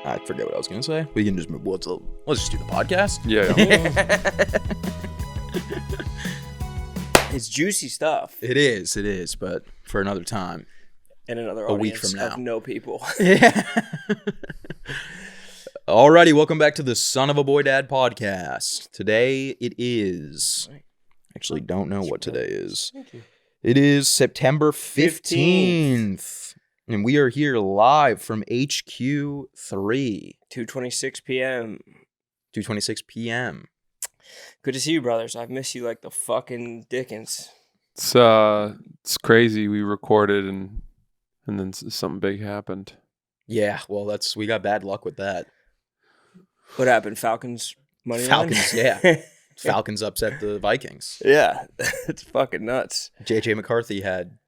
I forget what I was going to say. We can just move. Let's just do the podcast. Yeah. It's juicy stuff. It is, but for another time. And another a week audience from now. of no people. Yeah. Alrighty, welcome back to the Son of a Boy Dad podcast. Today it is. Actually, don't know what today is. Thank you. It is September 15th. And we are here live from HQ 3. 2:26 p.m. 2:26 p.m. Good to see you, brothers. I've missed you like the fucking Dickens. It's crazy. We recorded and then something big happened. Yeah, well, we got bad luck with that. What happened? Falcons money line? Falcons, yeah. Falcons upset the Vikings. Yeah, it's fucking nuts. JJ McCarthy had,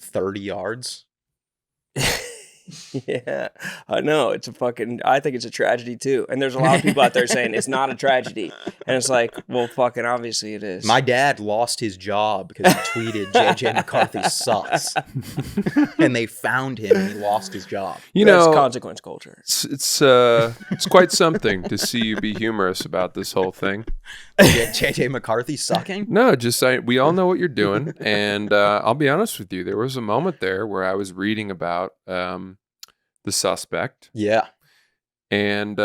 30 yards? Yeah, I know. I think it's a tragedy too. And there's a lot of people out there saying it's not a tragedy. And it's like, well, fucking obviously it is. My dad lost his job because he tweeted JJ McCarthy sucks. And they found him and he lost his job. That's consequence culture. It's quite something to see you be humorous about this whole thing. JJ McCarthy sucking? No, we all know what you're doing. And I'll be honest with you. There was a moment there where I was reading about the suspect. Yeah. And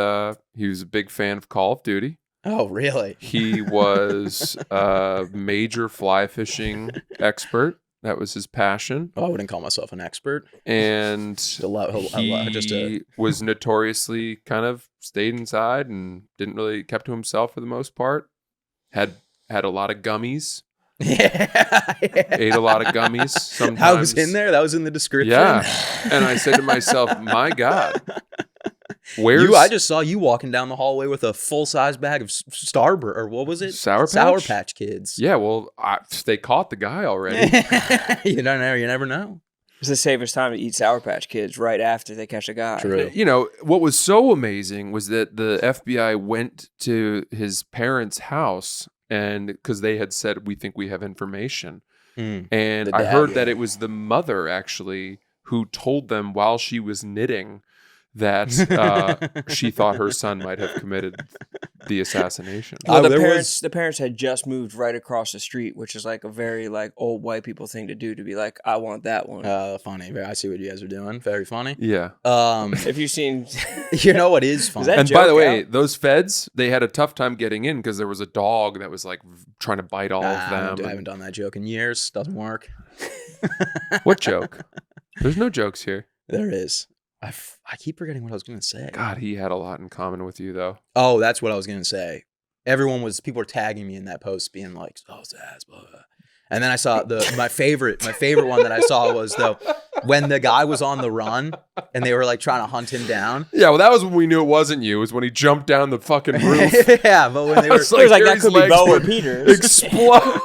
he was a big fan of Call of Duty. Oh, really? He was a major fly fishing expert. That was his passion. Oh, I wouldn't call myself an expert. And he was notoriously kind of stayed inside and didn't really kept to himself for the most part. Had a lot of gummies. Yeah. Ate a lot of gummies sometimes. That was in there? That was in the description? Yeah. And I said to myself, my God. I just saw you walking down the hallway with a full-size bag of Starburst, or what was it? Sour Patch Kids. Yeah, well, they caught the guy already. You don't know. You never know. It's the safest time to eat Sour Patch Kids right after they catch a guy. True. You know, what was so amazing was that the FBI went to his parents' house and because they had said, we think we have information. And I heard that it was the mother actually who told them while she was knitting that she thought her son might have committed the assassination. Well, the parents had just moved right across the street, which is like a very old white people thing to do, to be like, I want that one. Funny. I see what you guys are doing. Very funny. Yeah. If you've seen, you know what is funny? And by the way, those feds, they had a tough time getting in because there was a dog that was like trying to bite all of them. I haven't done that joke in years. Doesn't work. What joke? There's no jokes here. There is. I keep forgetting what I was going to say. God, he had a lot in common with you, though. Oh, that's what I was going to say. People were tagging me in that post being like, oh, Zaz, blah, blah. And then I saw my favorite one that I saw was when the guy was on the run and they were like trying to hunt him down. Yeah, well, that was when we knew it wasn't you. It was when he jumped down the fucking roof. Yeah, but when they were like that could be Bo or Peter. Explode.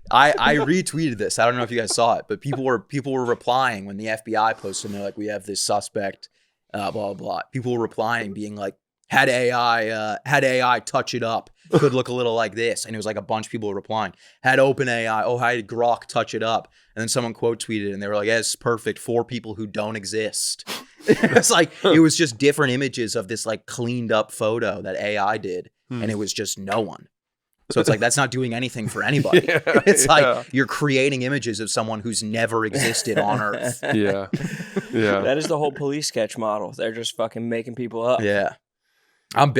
I retweeted this. I don't know if you guys saw it, but people were replying when the FBI posted. And they're like, we have this suspect, blah blah blah. People were replying, being like, had AI touch it up, could look a little like this, and it was like a bunch of people were replying. Had OpenAI, had Grok touch it up, and then someone quote tweeted, and they were like, yeah, it's perfect for people who don't exist. It's like it was just different images of this like cleaned up photo that AI did, and it was just no one. So it's like, that's not doing anything for anybody. It's like you're creating images of someone who's never existed on Earth. Yeah. That is the whole police sketch model. They're just fucking making people up. Yeah. I'm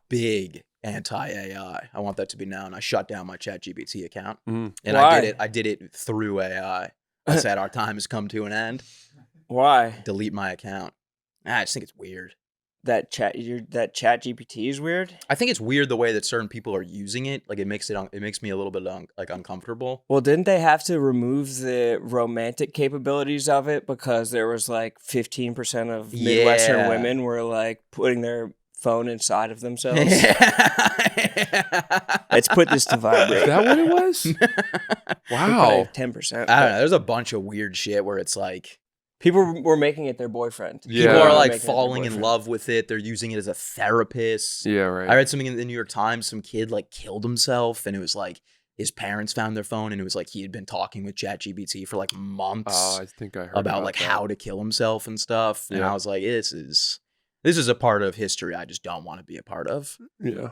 big anti-AI. I want that to be known. I shut down my ChatGPT account. And Why? I did it through AI. I said, our time has come to an end. Why? Delete my account. I just think it's weird. That ChatGPT is weird. I think it's weird the way that certain people are using it. Like it makes me a little bit uncomfortable. Well, didn't they have to remove the romantic capabilities of it because there was like 15% of Midwestern women were like putting their phone inside of themselves? Let's put this to vibrate. Is that what it was? Wow. 10%. I don't know. There's a bunch of weird shit where it's like people were making it their boyfriend. People are like falling in love with it. They're using it as a therapist. Yeah, right. I read something in the New York Times. Some kid like killed himself, and it was like his parents found their phone, and it was like he had been talking with ChatGPT for like months. Oh, I think I heard about like that. how to kill himself and stuff. And Yeah. I was like, this is a part of history I just don't want to be a part of. Yeah.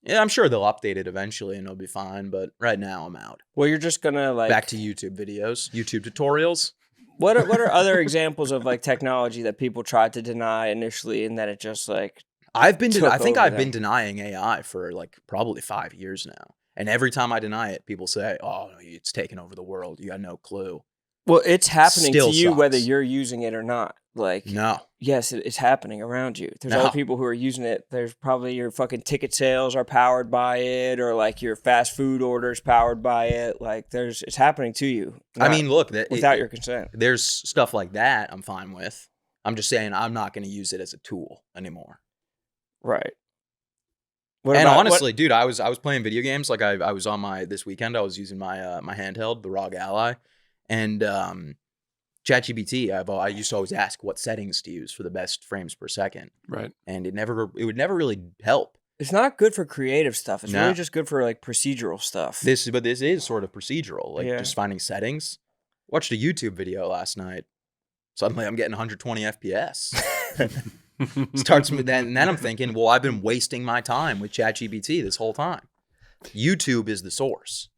Yeah, I'm sure they'll update it eventually and it'll be fine. But right now I'm out. Well, you're just gonna like Back to YouTube videos, YouTube tutorials. What are other examples of like technology that people tried to deny initially, and that it just like I think over I've them? been denying AI for like probably 5 years now. And every time I deny it, people say, "Oh, it's taken over the world. You got no clue." Well, it's happening Still to you whether sucks. you're using it or not. Like, No. yes, it's happening around you. There's No. other people who are using it. There's probably your fucking ticket sales are powered by it, or like your fast food orders powered by it. Like, it's happening to you. I mean, look, without your consent. there's stuff like that I'm fine with. I'm just saying I'm not going to use it as a tool anymore. Right. Honestly, dude, I was playing video games. Like I was on this weekend. I was using my my handheld, the ROG Ally, and ChatGPT. I used to always ask what settings to use for the best frames per second, Right. and it would never really help. It's not good for creative stuff. It's No. really just good for like procedural stuff. This is sort of procedural, like Yeah. just finding settings. Watched a YouTube video last night. Suddenly, I'm getting 120 FPS. Starts with that, and then I'm thinking, well, I've been wasting my time with ChatGPT this whole time. YouTube is the source.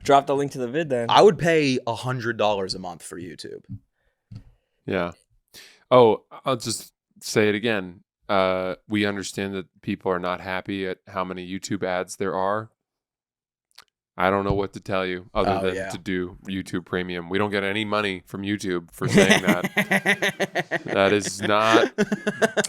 Drop the link to the vid then. I would pay $100 a month for YouTube. Yeah. Oh, I'll just say it again. We understand that people are not happy at how many YouTube ads there are. I don't know what to tell you other than to do YouTube Premium. We don't get any money from YouTube for saying that. That is not.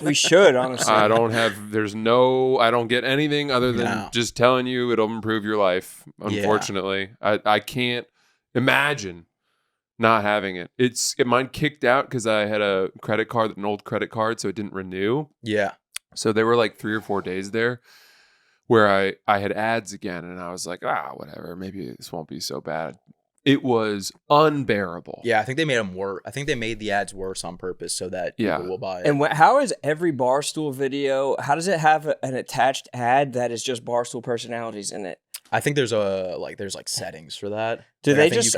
We should, honestly. I don't get anything other than just telling you it'll improve your life. Unfortunately, I can't imagine not having it. Mine kicked out because I had a credit card, an old credit card, so it didn't renew. Yeah. So there were like 3 or 4 days there where I had ads again, and I was like, whatever, maybe this won't be so bad. It was unbearable. Yeah, I think they made them worse. I think they made the ads worse on purpose so that people will buy it. And how is every Barstool video, how does it have an attached ad that is just Barstool personalities in it? I think there's settings for that.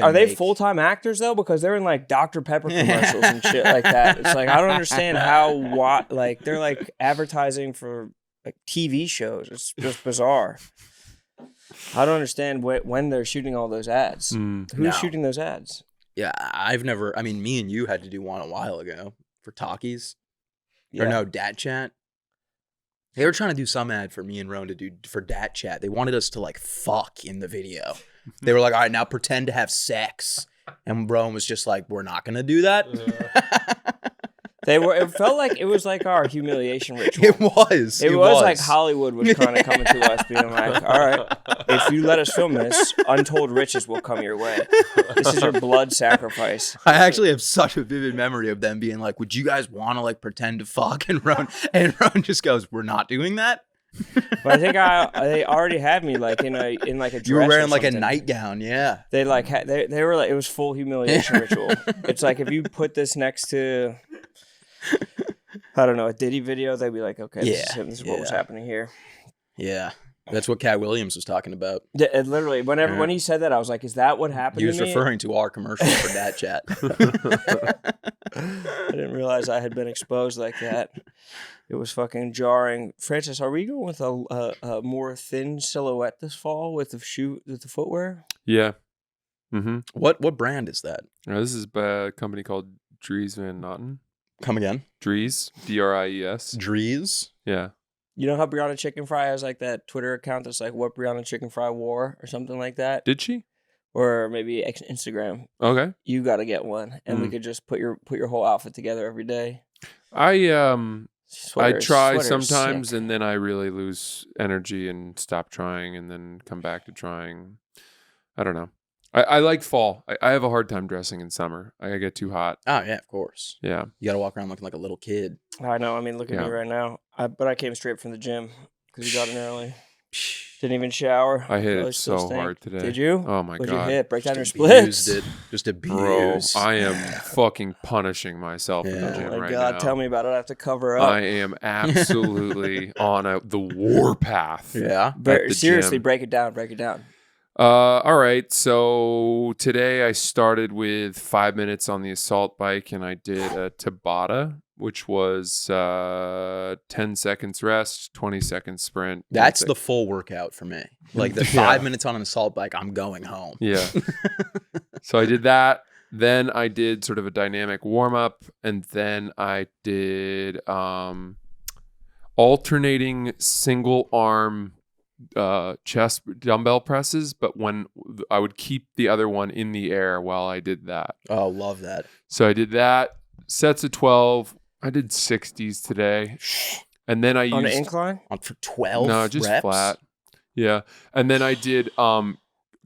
Are they full-time actors though? Because they're in like Dr. Pepper commercials and shit like that. It's like, I don't understand like they're like advertising for like TV shows. It's just bizarre. I don't understand when they're shooting all those ads. Who's shooting those ads? Yeah, me and you had to do one a while ago for Talkies. Yeah. Or no, Dat Chat. They were trying to do some ad for me and Roan to do for Dat Chat. They wanted us to like fuck in the video. They were like, all right, now pretend to have sex. And Roan was just like, we're not going to do that. It felt like it was like our humiliation ritual. It was like Hollywood was kind of coming to us, being like, all right, if you let us film this, untold riches will come your way. This is your blood sacrifice. I actually have such a vivid memory of them being like, would you guys want to like pretend to fuck? And Roan just goes, we're not doing that. But I think they already had me like in a dress. You were wearing like a nightgown, yeah. They like they were like, it was full humiliation ritual. It's like if you put this next to, I don't know, a Diddy video, they'd be like, okay, this is what was happening here. Yeah, that's what Cat Williams was talking about. Yeah, literally, when he said that, I was like, is that what happened? He was referring to our commercial for Dat Chat. I didn't realize I had been exposed like that. It was fucking jarring. Francis, are we going with a more thin silhouette this fall with the footwear? Yeah. Mm-hmm. What brand is that? This is a company called Dries Van Noten. Come again? Dries, Dries. Dries? Yeah. You know how Brianna Chicken Fry has like that Twitter account that's like what Brianna Chicken Fry wore or something like that? Did she? Or maybe Instagram. Okay. You got to get one, and we could just put your whole outfit together every day. I try sometimes, and then I really lose energy and stop trying, and then come back to trying. I don't know. I like fall. I have a hard time dressing in summer. I get too hot. Oh, yeah, of course. Yeah. You got to walk around looking like a little kid. I know. I mean, look at me right now. But I came straight from the gym because you got in early. Didn't even shower. I hit Really it still so stink. hard today. Did you? Oh my What'd God. you hit? Break down your Just splits. abused it. Just Bro, abuse. I am fucking punishing myself in the Yeah. gym Oh my right God, now. tell me about it. I have to cover up. I am absolutely on the warpath. Yeah. Seriously, gym. break it down. Break it down. All right. So today I started with 5 minutes on the assault bike, and I did a Tabata, which was 10 seconds rest, 20 seconds sprint. That's the full workout for me. Like the 5 minutes on an assault bike, I'm going home. Yeah. So I did that. Then I did sort of a dynamic warm up, and then I did alternating single arm chest dumbbell presses, but when I would keep the other one in the air while I did that. Oh, love that. So I did that. Sets of 12. I did 60s today. And then I used On an incline? On for 12 No, just reps? flat. Yeah. And then I did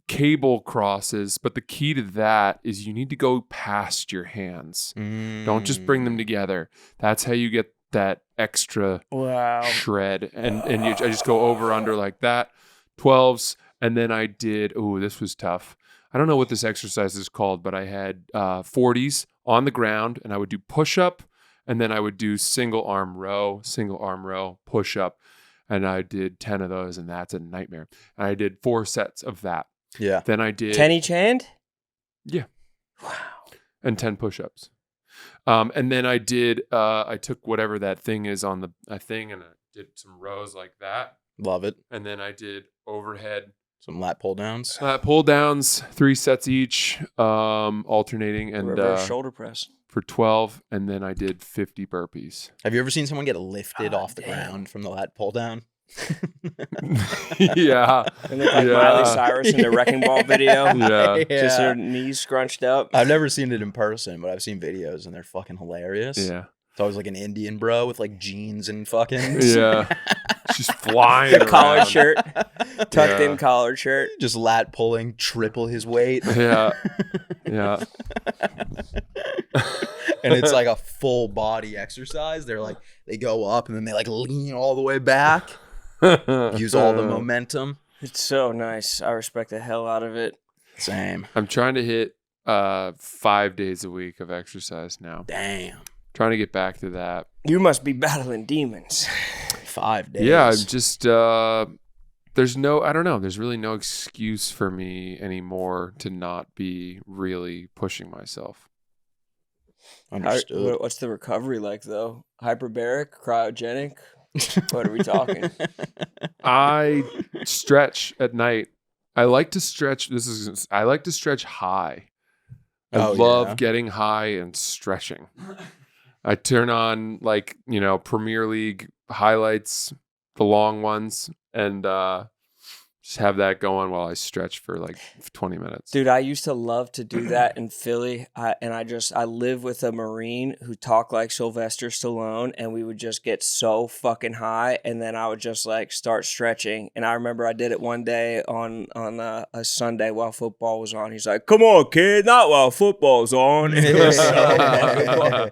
cable crosses, but the key to that is you need to go past your hands. Don't just bring them together. That's how you get that extra shred. And I just go over under like that. 12s. And then I did, this was tough. I don't know what this exercise is called, but I had 40s on the ground, and I would do push-up, and then I would do single arm row, push-up. And I did 10 of those, and that's a nightmare. And I did 4 sets of that. Yeah. Then I did 10 each hand? Yeah. Wow. And 10 push-ups. And then I did I took whatever that thing is on the thing, and I did some rows like that. Love it. And then I did overhead Some lat pull downs. pull downs, 3 sets each, alternating, and Reverse shoulder press. for 12. And then I did 50 burpees. Have you ever seen someone get lifted off the ground from the lat pull down? Yeah. They look like Miley Cyrus in the Wrecking Ball video. Yeah. Just her knees scrunched up. I've never seen it in person, but I've seen videos and they're fucking hilarious. Yeah. It's always like an Indian bro with like jeans and fucking Yeah. She's flying The collared around. shirt. Tucked Yeah. in collared shirt. just lat pulling triple his weight. Yeah. Yeah. And it's like a full body exercise. They're like, they go up and then they like lean all the way back, use all the momentum. It's so nice. I respect the hell out of it. Same. I'm trying to hit 5 days a week of exercise now. Damn. Trying to get back to that. You must be battling demons. 5 days. Yeah, I'm just there's I don't know, there's really no excuse for me anymore to not be really pushing myself. Understood. What's the recovery like, though? Hyperbaric? Cryogenic? What are we talking? I stretch at night. I like to stretch. I like to stretch high. I love getting high and stretching. I turn on Premier League highlights, the long ones, and just have that going while I stretch for like 20 minutes. Dude, I used to love to do that in Philly. I live with a Marine who talked like Sylvester Stallone, and we would just get so fucking high, and then I would just like start stretching. And I remember I did it one day on a Sunday while football was on. He's like, "Come on, kid, not while football's on." It was so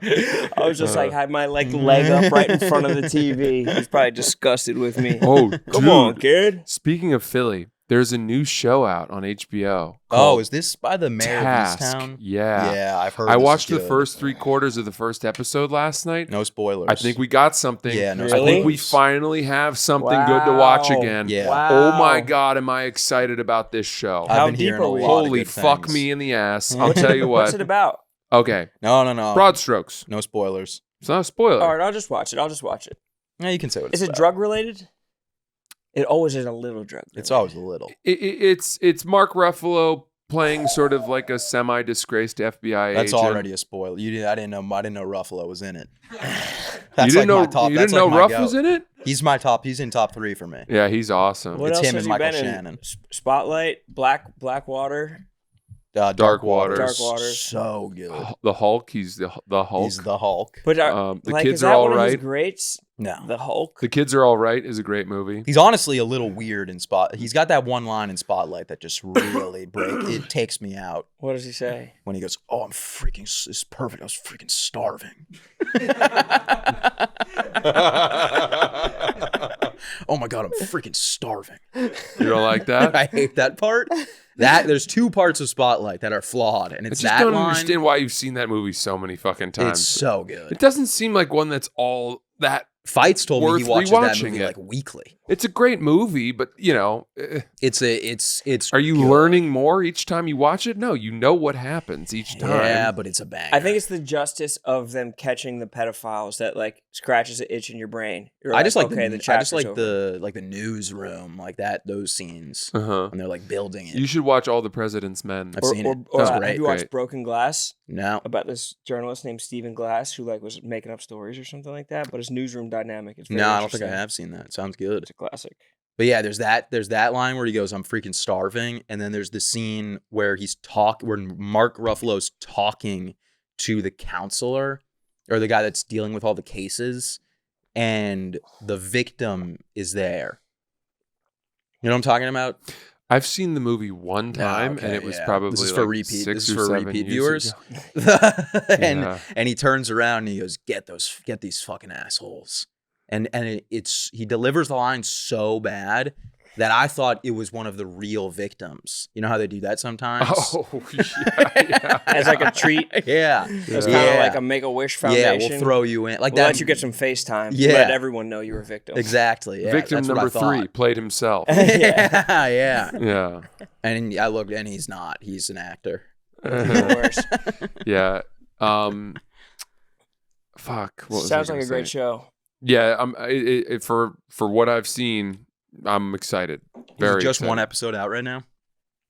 I was just like, had my leg up right in front of the TV. He was probably disgusted with me. Oh, Come on, kid. Speaking of Philly, there's a new show out on HBO. Oh, is this by the mayor Task. of Easttown? Yeah. Yeah, I've heard. I this is watched the good. first 3/4 of the first episode last night. No spoilers. I think we got something. Yeah, no I Really? think we finally have something good to watch Wow. again. Yeah. Wow. Oh my God, am I excited about this show. How I've been deep hearing are a we? lot of Holy good fuck things. me in the ass. I'll tell you What's what. it about? Okay. No. Broad strokes. No spoilers. It's not a spoiler. All right, I'll just watch it. Yeah, you can say what Is it's it about. drug related? It always is a little drug. It's always a little. It's Mark Ruffalo playing sort of like a semi-disgraced FBI That's agent. already a spoiler. I didn't know Ruffalo was in it. You That's didn't like know my top. you That's didn't know like my Ruff goat. was in it? He's my top. He's in top 3 for me. Yeah, he's awesome. What It's else him has and he Michael been Shannon. in? Spotlight, Blackwater. Dark Waters. Dark Waters. So good. The Hulk. He's the Hulk. He's the Hulk. But The like, kids is that are all one of his right. greats? No. The Hulk. The Kids Are All Right is a great movie. He's honestly a little weird in Spot. He's got that one line in Spotlight that just really it takes me out What does he say? when he goes, "Oh, this is perfect. I was freaking starving." Oh my God, freaking starving. You don't like that? I hate that part. There's 2 parts of Spotlight that are flawed, and it's I just that don't line. understand why you've seen that movie so many fucking times. It's so good. It doesn't seem like one that's all that. Fights told me he watches that rewatching movie it. like weekly. It's a great movie, but It's. Are you good. learning more each time you watch it? No, you know what happens each time. Yeah, but it's a banger. I think it's the justice of them catching the pedophiles that like scratches an itch in your brain. You're I just like okay, the chapter's over. the newsroom, like those scenes Uh-huh. when they're like building it. You should watch All the President's Men. I've seen it. Or That's have great. you watched Great. Broken Glass? No, About this journalist named Stephen Glass who like was making up stories or something like that. But his newsroom dynamic is very no, I don't think I interesting. have seen that. Sounds good. It's a classic. But yeah, there's that line where he goes, "I'm freaking starving," and then there's the scene where where Mark Ruffalo's talking to the counselor or the guy that's dealing with all the cases, and the victim is there. You know what I'm talking about? I've seen the movie one time, okay, and it was yeah. probably This is like for repeat. 6 This is or for 7 repeat years viewers. ago. and he turns around and he goes, "Get these fucking assholes." And he delivers the line so bad that I thought it was one of the real victims. You know how they do that sometimes? Oh, yeah. As like a treat. Yeah. It's Yeah. kind of like a Make-A-Wish Foundation. Yeah, we'll throw you in. Like We'll that. let you get some FaceTime. Yeah. Let everyone know you're a victim. Exactly. Yeah, Victim that's what I number 3 thought. played himself. Yeah. Yeah. And I looked, and he's not. He's an actor. Even worse. Yeah. Fuck. What was I Sounds like gonna a great say? show. Yeah. For what I've seen, I'm excited. Very Is just excited. one episode out right now?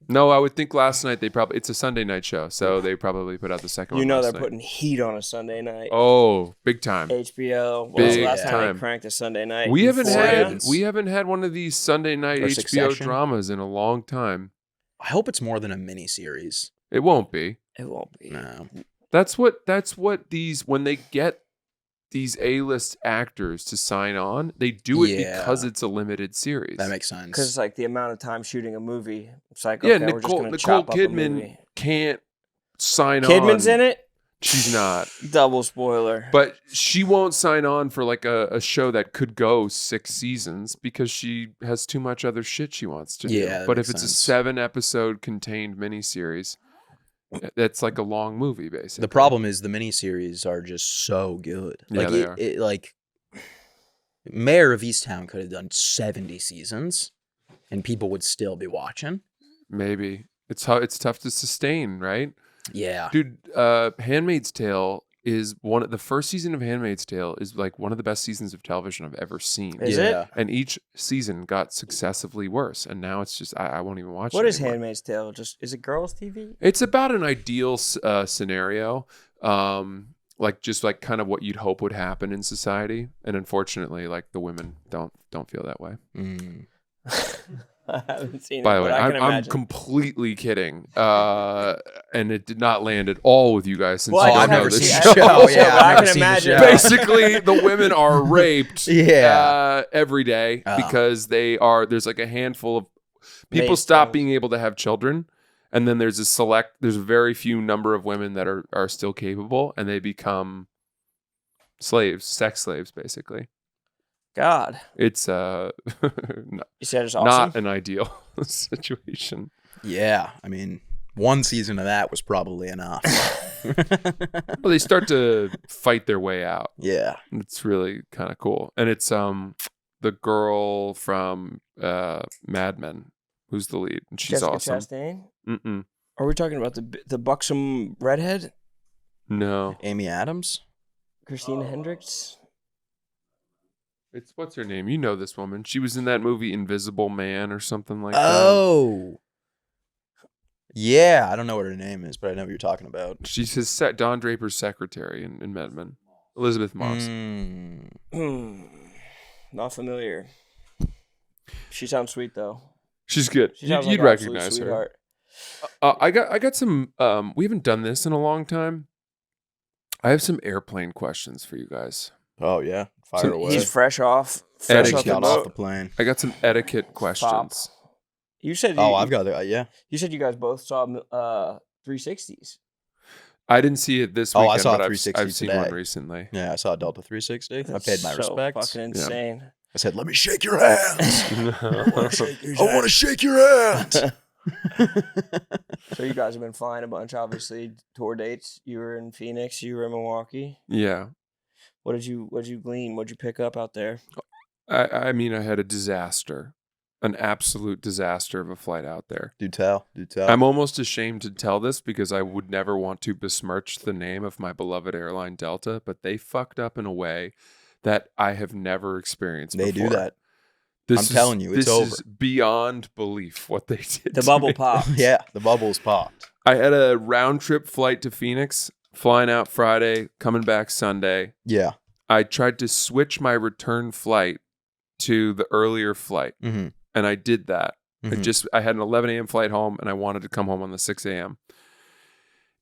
No, I would think last night it's a Sunday night show, so they probably put out the second one. You know last they're night. putting heat on a Sunday night. Oh, big time. HBO. When was the Big last time time. they cranked a Sunday night? We haven't Euphoria? had one of these Sunday night Or HBO Succession? dramas in a long time. I hope it's more than a mini series. It won't be. It won't be. No. That's what these when they get these A-list actors to sign on, they do it Yeah. because it's a limited series. That makes sense. Because like the amount of time shooting a movie, it's like yeah, okay, we're just Nicole gonna chop up a Kidman movie. can't sign on. Kidman's in it. She's not. Double spoiler. But she won't sign on for like a show that could go 6 seasons because she has too much other shit she wants to do. Yeah, that But if makes it's sense. a contained contained miniseries, that's like a long movie, basically. The problem is the miniseries are just so good. Yeah, Like they are. like Mayor of Easttown could have done 70 seasons and people would still be watching. Maybe it's tough to sustain, right? Yeah. Dude, Handmaid's Tale is the first season of Handmaid's Tale is like one of the best seasons of television I've ever seen. Is yeah. it? And each season got successively worse, and now it's just I won't even watch it. What is anymore. Handmaid's Tale? Just is it girls' TV? It's about an ideal scenario, like just like kind of what you'd hope would happen in society, and unfortunately, like the women don't feel that way. Mm. I haven't seen By it. the way, but I can I'm imagine. completely kidding, and it did not land at all with you guys since Well, you I've don't know never this seen show. it. Oh, yeah, but I I've can never seen the imagine. show. Basically, the women are raped Yeah. every day Oh. because there's like a handful of people Maid's stop Tale. being able to have children, and then there's a very few number of women that are still capable, and they become sex slaves, basically. God, It's you said it's awesome. not an ideal situation. Yeah. I mean, one season of that was probably enough. Well, they start to fight their way out. Yeah. It's really kind of cool. And it's the girl from Mad Men who's the lead, and she's Jessica awesome. Chastain? Mm-mm. Are we talking about the buxom redhead, No, Amy Adams? Christina Hendricks? it's what's her name? You know this woman. She was in that movie Invisible Man or something like Oh. Yeah. I don't know what her name is, but I know what you're talking about. that. She's his Don Draper's secretary in Mad Men. Elizabeth Moss. Not familiar. She sounds sweet though. She's good. She sounds You'd like an absolute recognize her. sweetheart. I got some. We haven't done this in a long time. I have some airplane questions for you guys. Oh, yeah. Fire So away. He's fresh off Etiquette. the Got off the boat. plane. I got some etiquette questions. You said Oh, I've got it. Yeah. You said you guys both saw 360s. I didn't see it this Oh, weekend, I saw but 360 I've seen today. one recently. Yeah, I saw Delta 360. I paid my so respects. Fucking insane. I said, let me shake your hands. I want to shake your hands. So you guys have been flying a bunch, obviously. Tour dates. You were in Phoenix. You were in Milwaukee. Yeah. What did you glean? What did you pick up out there? I mean, I had a disaster. An absolute disaster of a flight out there. Do tell. I'm almost ashamed to tell this because I would never want to besmirch the name of my beloved airline Delta, but they fucked up in a way that I have never experienced before. They do that. I'm telling you, it's over. This is beyond belief what they did. The bubble popped. Yeah, the bubble's popped. I had a round trip flight to Phoenix, flying out Friday, coming back Sunday. Yeah. I tried to switch my return flight to the earlier flight. Mm-hmm. And I did that. Mm-hmm. I had an 11 a.m. flight home and I wanted to come home on the 6 a.m.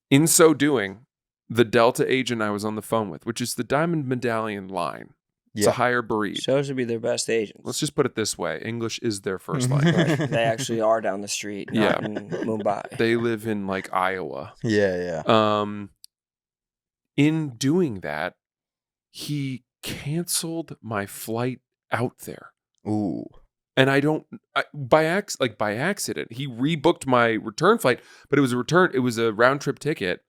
In so doing, the Delta agent I was on the phone with, which is the Diamond Medallion line, it's a higher breed. Shows to be their best agents. Let's just put it this way. English is their first Mm-hmm. language. Right. They actually are down the street, not in Mumbai. They live in like Iowa. Yeah. In doing that, he canceled my flight out there. Ooh. And by accident, he rebooked my return flight, but it was a round trip ticket,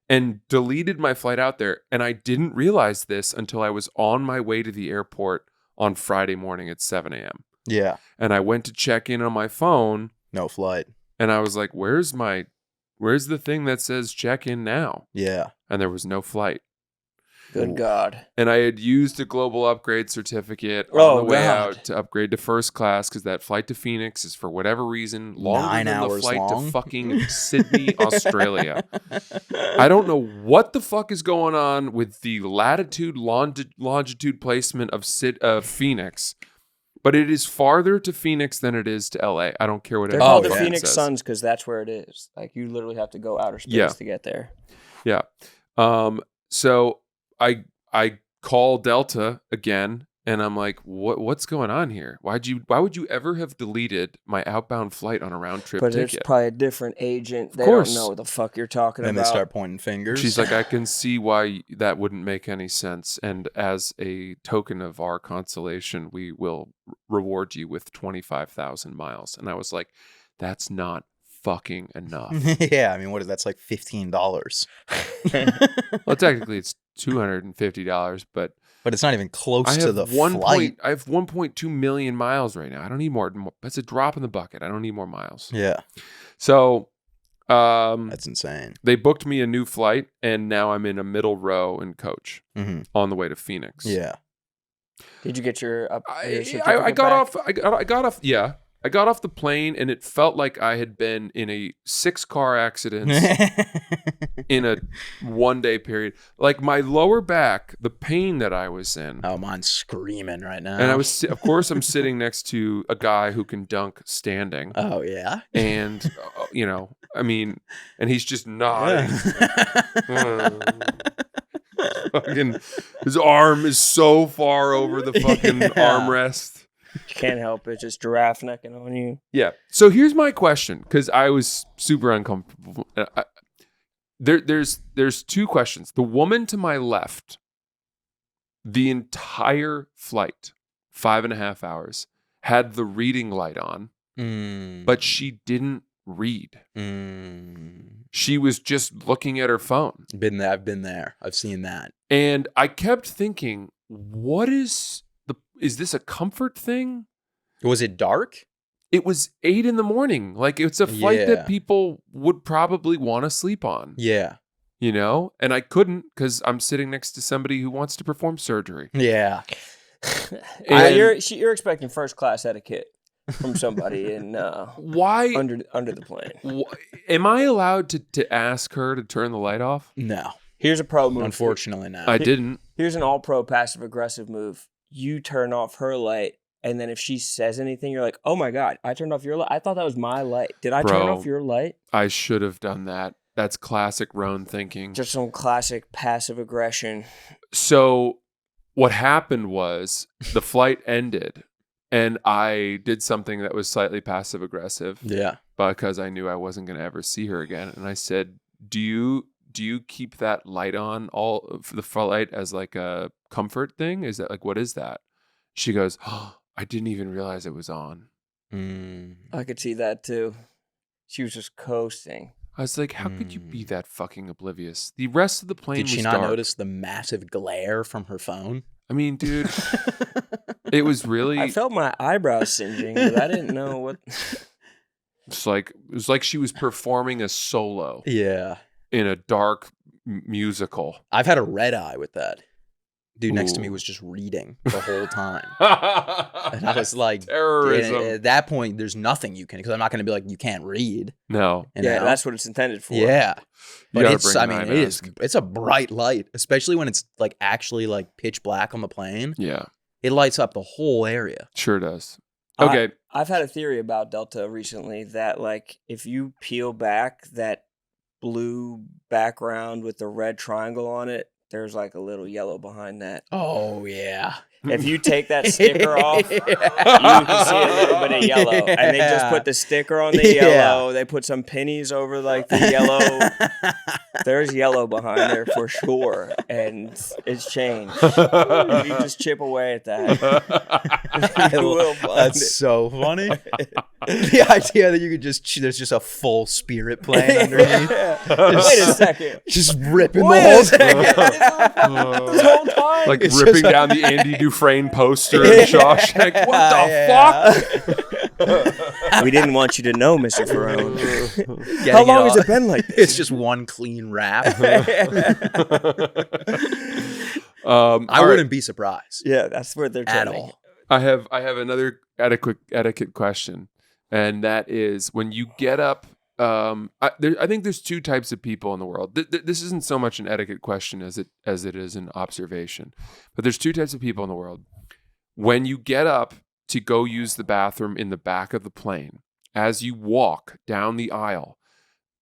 and deleted my flight out there. And I didn't realize this until I was on my way to the airport on Friday morning at 7 a.m. Yeah. And I went to check in on my phone. No flight. And I was like, where's the thing that says check in now? Yeah. And there was no flight. Good God. And I had used a global upgrade certificate on the way out to upgrade to first class because that flight to Phoenix is, for whatever reason, longer 9 than the hours flight long. to fucking Sydney, Australia. I don't know what the fuck is going on with the latitude, longitude placement of Phoenix, but it is farther to Phoenix than it is to LA. I don't care what They're anyone called the says. Phoenix Suns because that's where it is. Like, you literally have to go outer space to get there. Yeah. So I call Delta again, and I'm like, what's going on here? Why would you ever have deleted my outbound flight on a round trip ticket? But it's probably a different agent. They course. don't know what the fuck you're talking And about. they start pointing fingers. She's like, I can see why that wouldn't make any sense. And as a token of our consolation, we will reward you with 25,000 miles. And I was like, that's not fucking enough. Yeah, I mean, that's like $15. Well, technically it's $250, but it's not even close to the flight. I have 1.2 million miles right now. I don't need more. That's a drop in the bucket. I don't need more miles. Yeah. So that's insane. They booked me a new flight, and now I'm in a middle row in coach on the way to Phoenix. Yeah. Did you get your I got off. Yeah. I got off the plane, and it felt like I had been in a 6-car accident in a 1-day period. Like, my lower back, the pain that I was in. Oh, mine's screaming right now. And of course, I'm sitting next to a guy who can dunk standing. Oh, yeah? And, and he's just nodding. Fucking, his arm is so far over the fucking armrest. You can't help it. Just giraffe necking on you. Yeah. So here's my question, because I was super uncomfortable. There's 2 questions. The woman to my left, the entire flight, 5.5 hours, had the reading light on, but she didn't read. She was just looking at her phone. I've been there. I've seen that. And I kept thinking, is this a comfort thing? Was it dark? It was 8 a.m. Like, it's a flight that people would probably want to sleep on. Yeah. And I couldn't because I'm sitting next to somebody who wants to perform surgery. Yeah. You're expecting first class etiquette from somebody in why under the plane. Am I allowed to ask her to turn the light off? No. Here's a pro move. Unfortunately, no. I didn't. Here's an all-pro passive-aggressive move. You turn off her light, and then if she says anything, you're like, oh my God, I turned off your light. I thought that was my light. Did I turn off your light? I should have done that. That's classic Roan thinking. Just some classic passive aggression. So what happened was the flight ended, and I did something that was slightly passive aggressive. Yeah. Because I knew I wasn't going to ever see her again. And I said, do you keep that light on all for the flight as like a comfort thing? Is that like, what is that? She goes, "Oh, I didn't even realize it was on." I could see that too. She was just coasting. I was like, how could you be that fucking oblivious? The rest of the plane was dark. Did she not dark. notice the massive glare from her phone? I mean, dude, it was really... I felt my eyebrows singeing, but I didn't know what... It was like she was performing a solo. Yeah. In a dark musical. I've had a red eye with that. Dude next to me was just reading the whole time. And I was like, terrorism. At that point, there's nothing you can, because I'm not going to be like, you can't read. No. Yeah, that's what it's intended for. Yeah. But it's it's a bright light, especially when it's like actually like pitch black on the plane. Yeah. It lights up the whole area. Sure does. Okay. I've had a theory about Delta recently that like if you peel back that blue background with the red triangle on it, there's like a little yellow behind that. Oh, yeah. If you take that sticker off, you can see a little bit of yellow. And they just put the sticker on the yellow. They put some pennies over like the yellow. There's yellow behind there for sure. And it's changed. If you just chip away at that, you will find That's so funny. The idea that you could there's just a full spirit playing underneath. Wait a second. Just ripping the whole thing. This whole time? Like ripping down the Andy Dufresne poster in Shawshank. What the fuck? We didn't want you to know, Mr. Ferrone. How long has it been like this? It's just one clean wrap. I wouldn't be surprised. Yeah, that's where they're at at all. I have another etiquette question, and that is when you get up. I think there's two types of people in the world. This isn't so much an etiquette question as it is an observation, but there's two types of people in the world. When you get up to go use the bathroom in the back of the plane, as you walk down the aisle,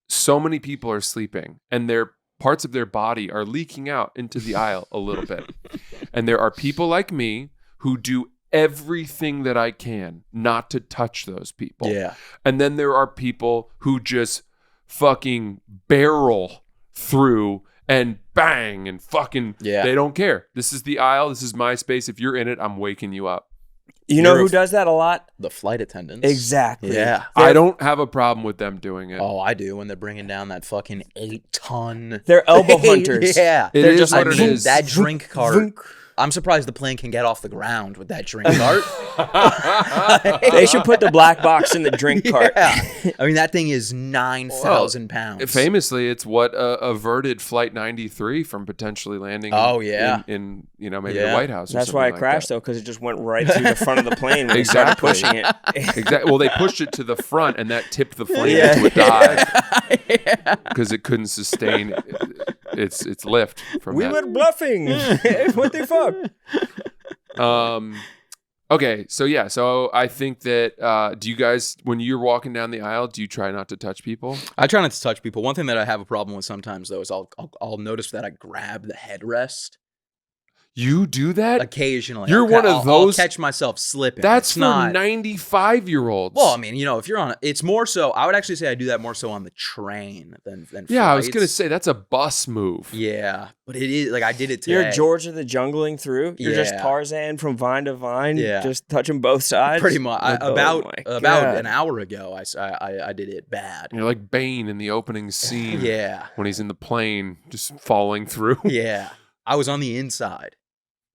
so many people are sleeping, and their parts of their body are leaking out into the aisle a little bit, and there are people like me who do everything that I can not to touch those people. Yeah. And then there are people who just fucking barrel through and bang and fucking, they don't care. This is the aisle. This is my space. If you're in it, I'm waking you up. You know who does that a lot? The flight attendants. Exactly. Yeah. I don't have a problem with them doing it. Oh, I do, when they're bringing down that fucking 8-ton. They're elbow hunters. Yeah. They're just what it is. That drink cart. I'm surprised the plane can get off the ground with that drink cart. They should put the black box in the drink cart. I mean, that thing is 9,000 pounds. Famously, it's what averted Flight 93 from potentially landing in maybe the White House. That's why it crashed, though, because it just went right through the front of the plane when they started pushing it. Exactly. Well, they pushed it to the front, and that tipped the plane into a dive because it couldn't sustain its lift from We were bluffing. What the fuck? Okay, so I think that do you guys, when you're walking down the aisle, do you try not to touch people? I try not to touch people. One thing that I have a problem with sometimes, though, is I'll notice that I grab the headrest. You do that? Occasionally. You're one of those. I'll catch myself slipping. That's for 95-year-olds. Well, I mean, if you're on, it's more so, I would actually say I do that more so on the train than yeah, flights. I was going to say, that's a bus move. Yeah, but it is, like, I did it today. You're George of the Jungling through. You're just Tarzan from vine to vine, just touching both sides. Pretty much. About an hour ago, I did it bad. You're like Bane in the opening scene. Yeah. When he's in the plane, just falling through. Yeah. I was on the inside.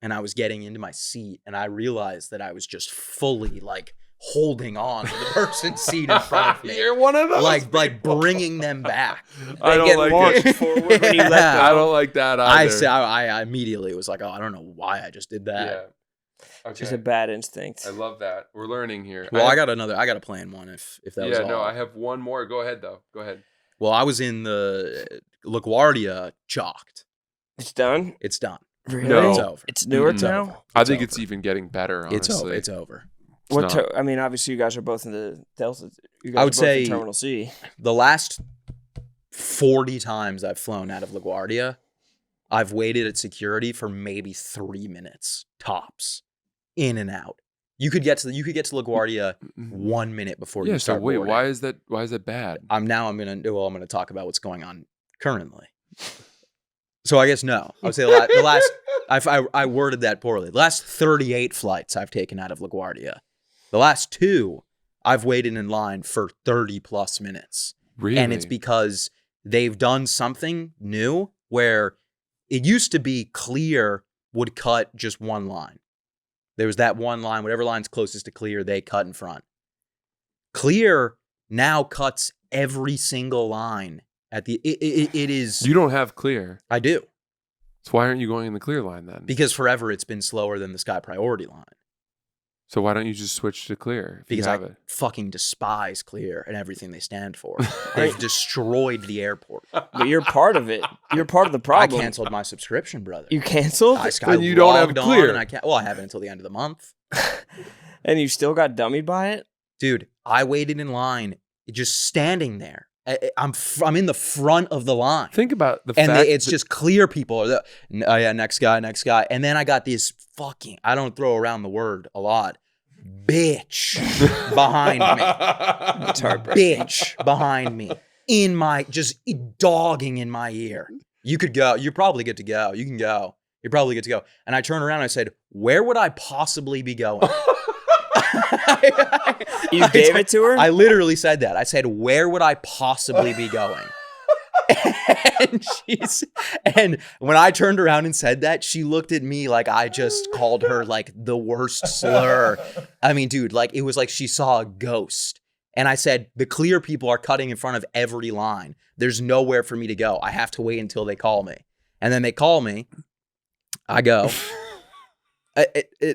And I was getting into my seat, and I realized that I was just fully, like, holding on to the person's seat in front of me. You're one of those. Like bringing them back. I don't like launched it. Forward when you let go. I don't like that either. I immediately was like, oh, I don't know why I just did that. Yeah. Okay. Just a bad instinct. I love that. We're learning here. Well, I got a plan one if that was all. Yeah, no, I have one more. Go ahead, though. Go ahead. Well, I was in the LaGuardia chalked. It's done? It's done. Really? No. It's over. It's Newark now? I think it's even getting better, honestly. It's over. I mean, obviously, you guys are both in the Delta. You guys I would say in Terminal C. The last 40 times I've flown out of LaGuardia, I've waited at security for maybe 3 minutes tops, in and out. You could get to LaGuardia 1 minute before you start. So wait, boarding. why is that bad? I'm gonna talk about what's going on currently. So I guess no. I would say the last I worded that poorly. The last 38 flights I've taken out of LaGuardia. The last 2, I've waited in line for 30 plus minutes. Really? And it's because they've done something new where it used to be Clear would cut just one line. There was that one line, whatever line's closest to Clear, they cut in front. Clear now cuts every single line at the, it is. You don't have Clear. I do. So why aren't you going in the Clear line then? Because forever it's been slower than the Sky Priority line. So why don't you just switch to Clear? Because I fucking despise Clear and everything they stand for. They've destroyed the airport. But you're part of it. You're part of the problem. I canceled my subscription, brother. You canceled? Then you don't have Clear. And I have it until the end of the month. And you still got dummied by it? Dude, I waited in line, just standing there. I'm in the front of the line. Think about the fact that it's just Clear people. Oh yeah, next guy. And then I got this fucking, I don't throw around the word a lot, bitch behind me. It's heartbreaking. Bitch behind me. Just dogging in my ear. You could go. You're probably good to go. You can go. You're probably good to go. And I turned around and I said, where would I possibly be going? You gave it to her? I literally said that. I said, where would I possibly be going? And when I turned around and said that, she looked at me like I just called her like the worst slur. I mean, dude, like it was like she saw a ghost. And I said, the Clear people are cutting in front of every line. There's nowhere for me to go. I have to wait until they call me. And then they call me. I go.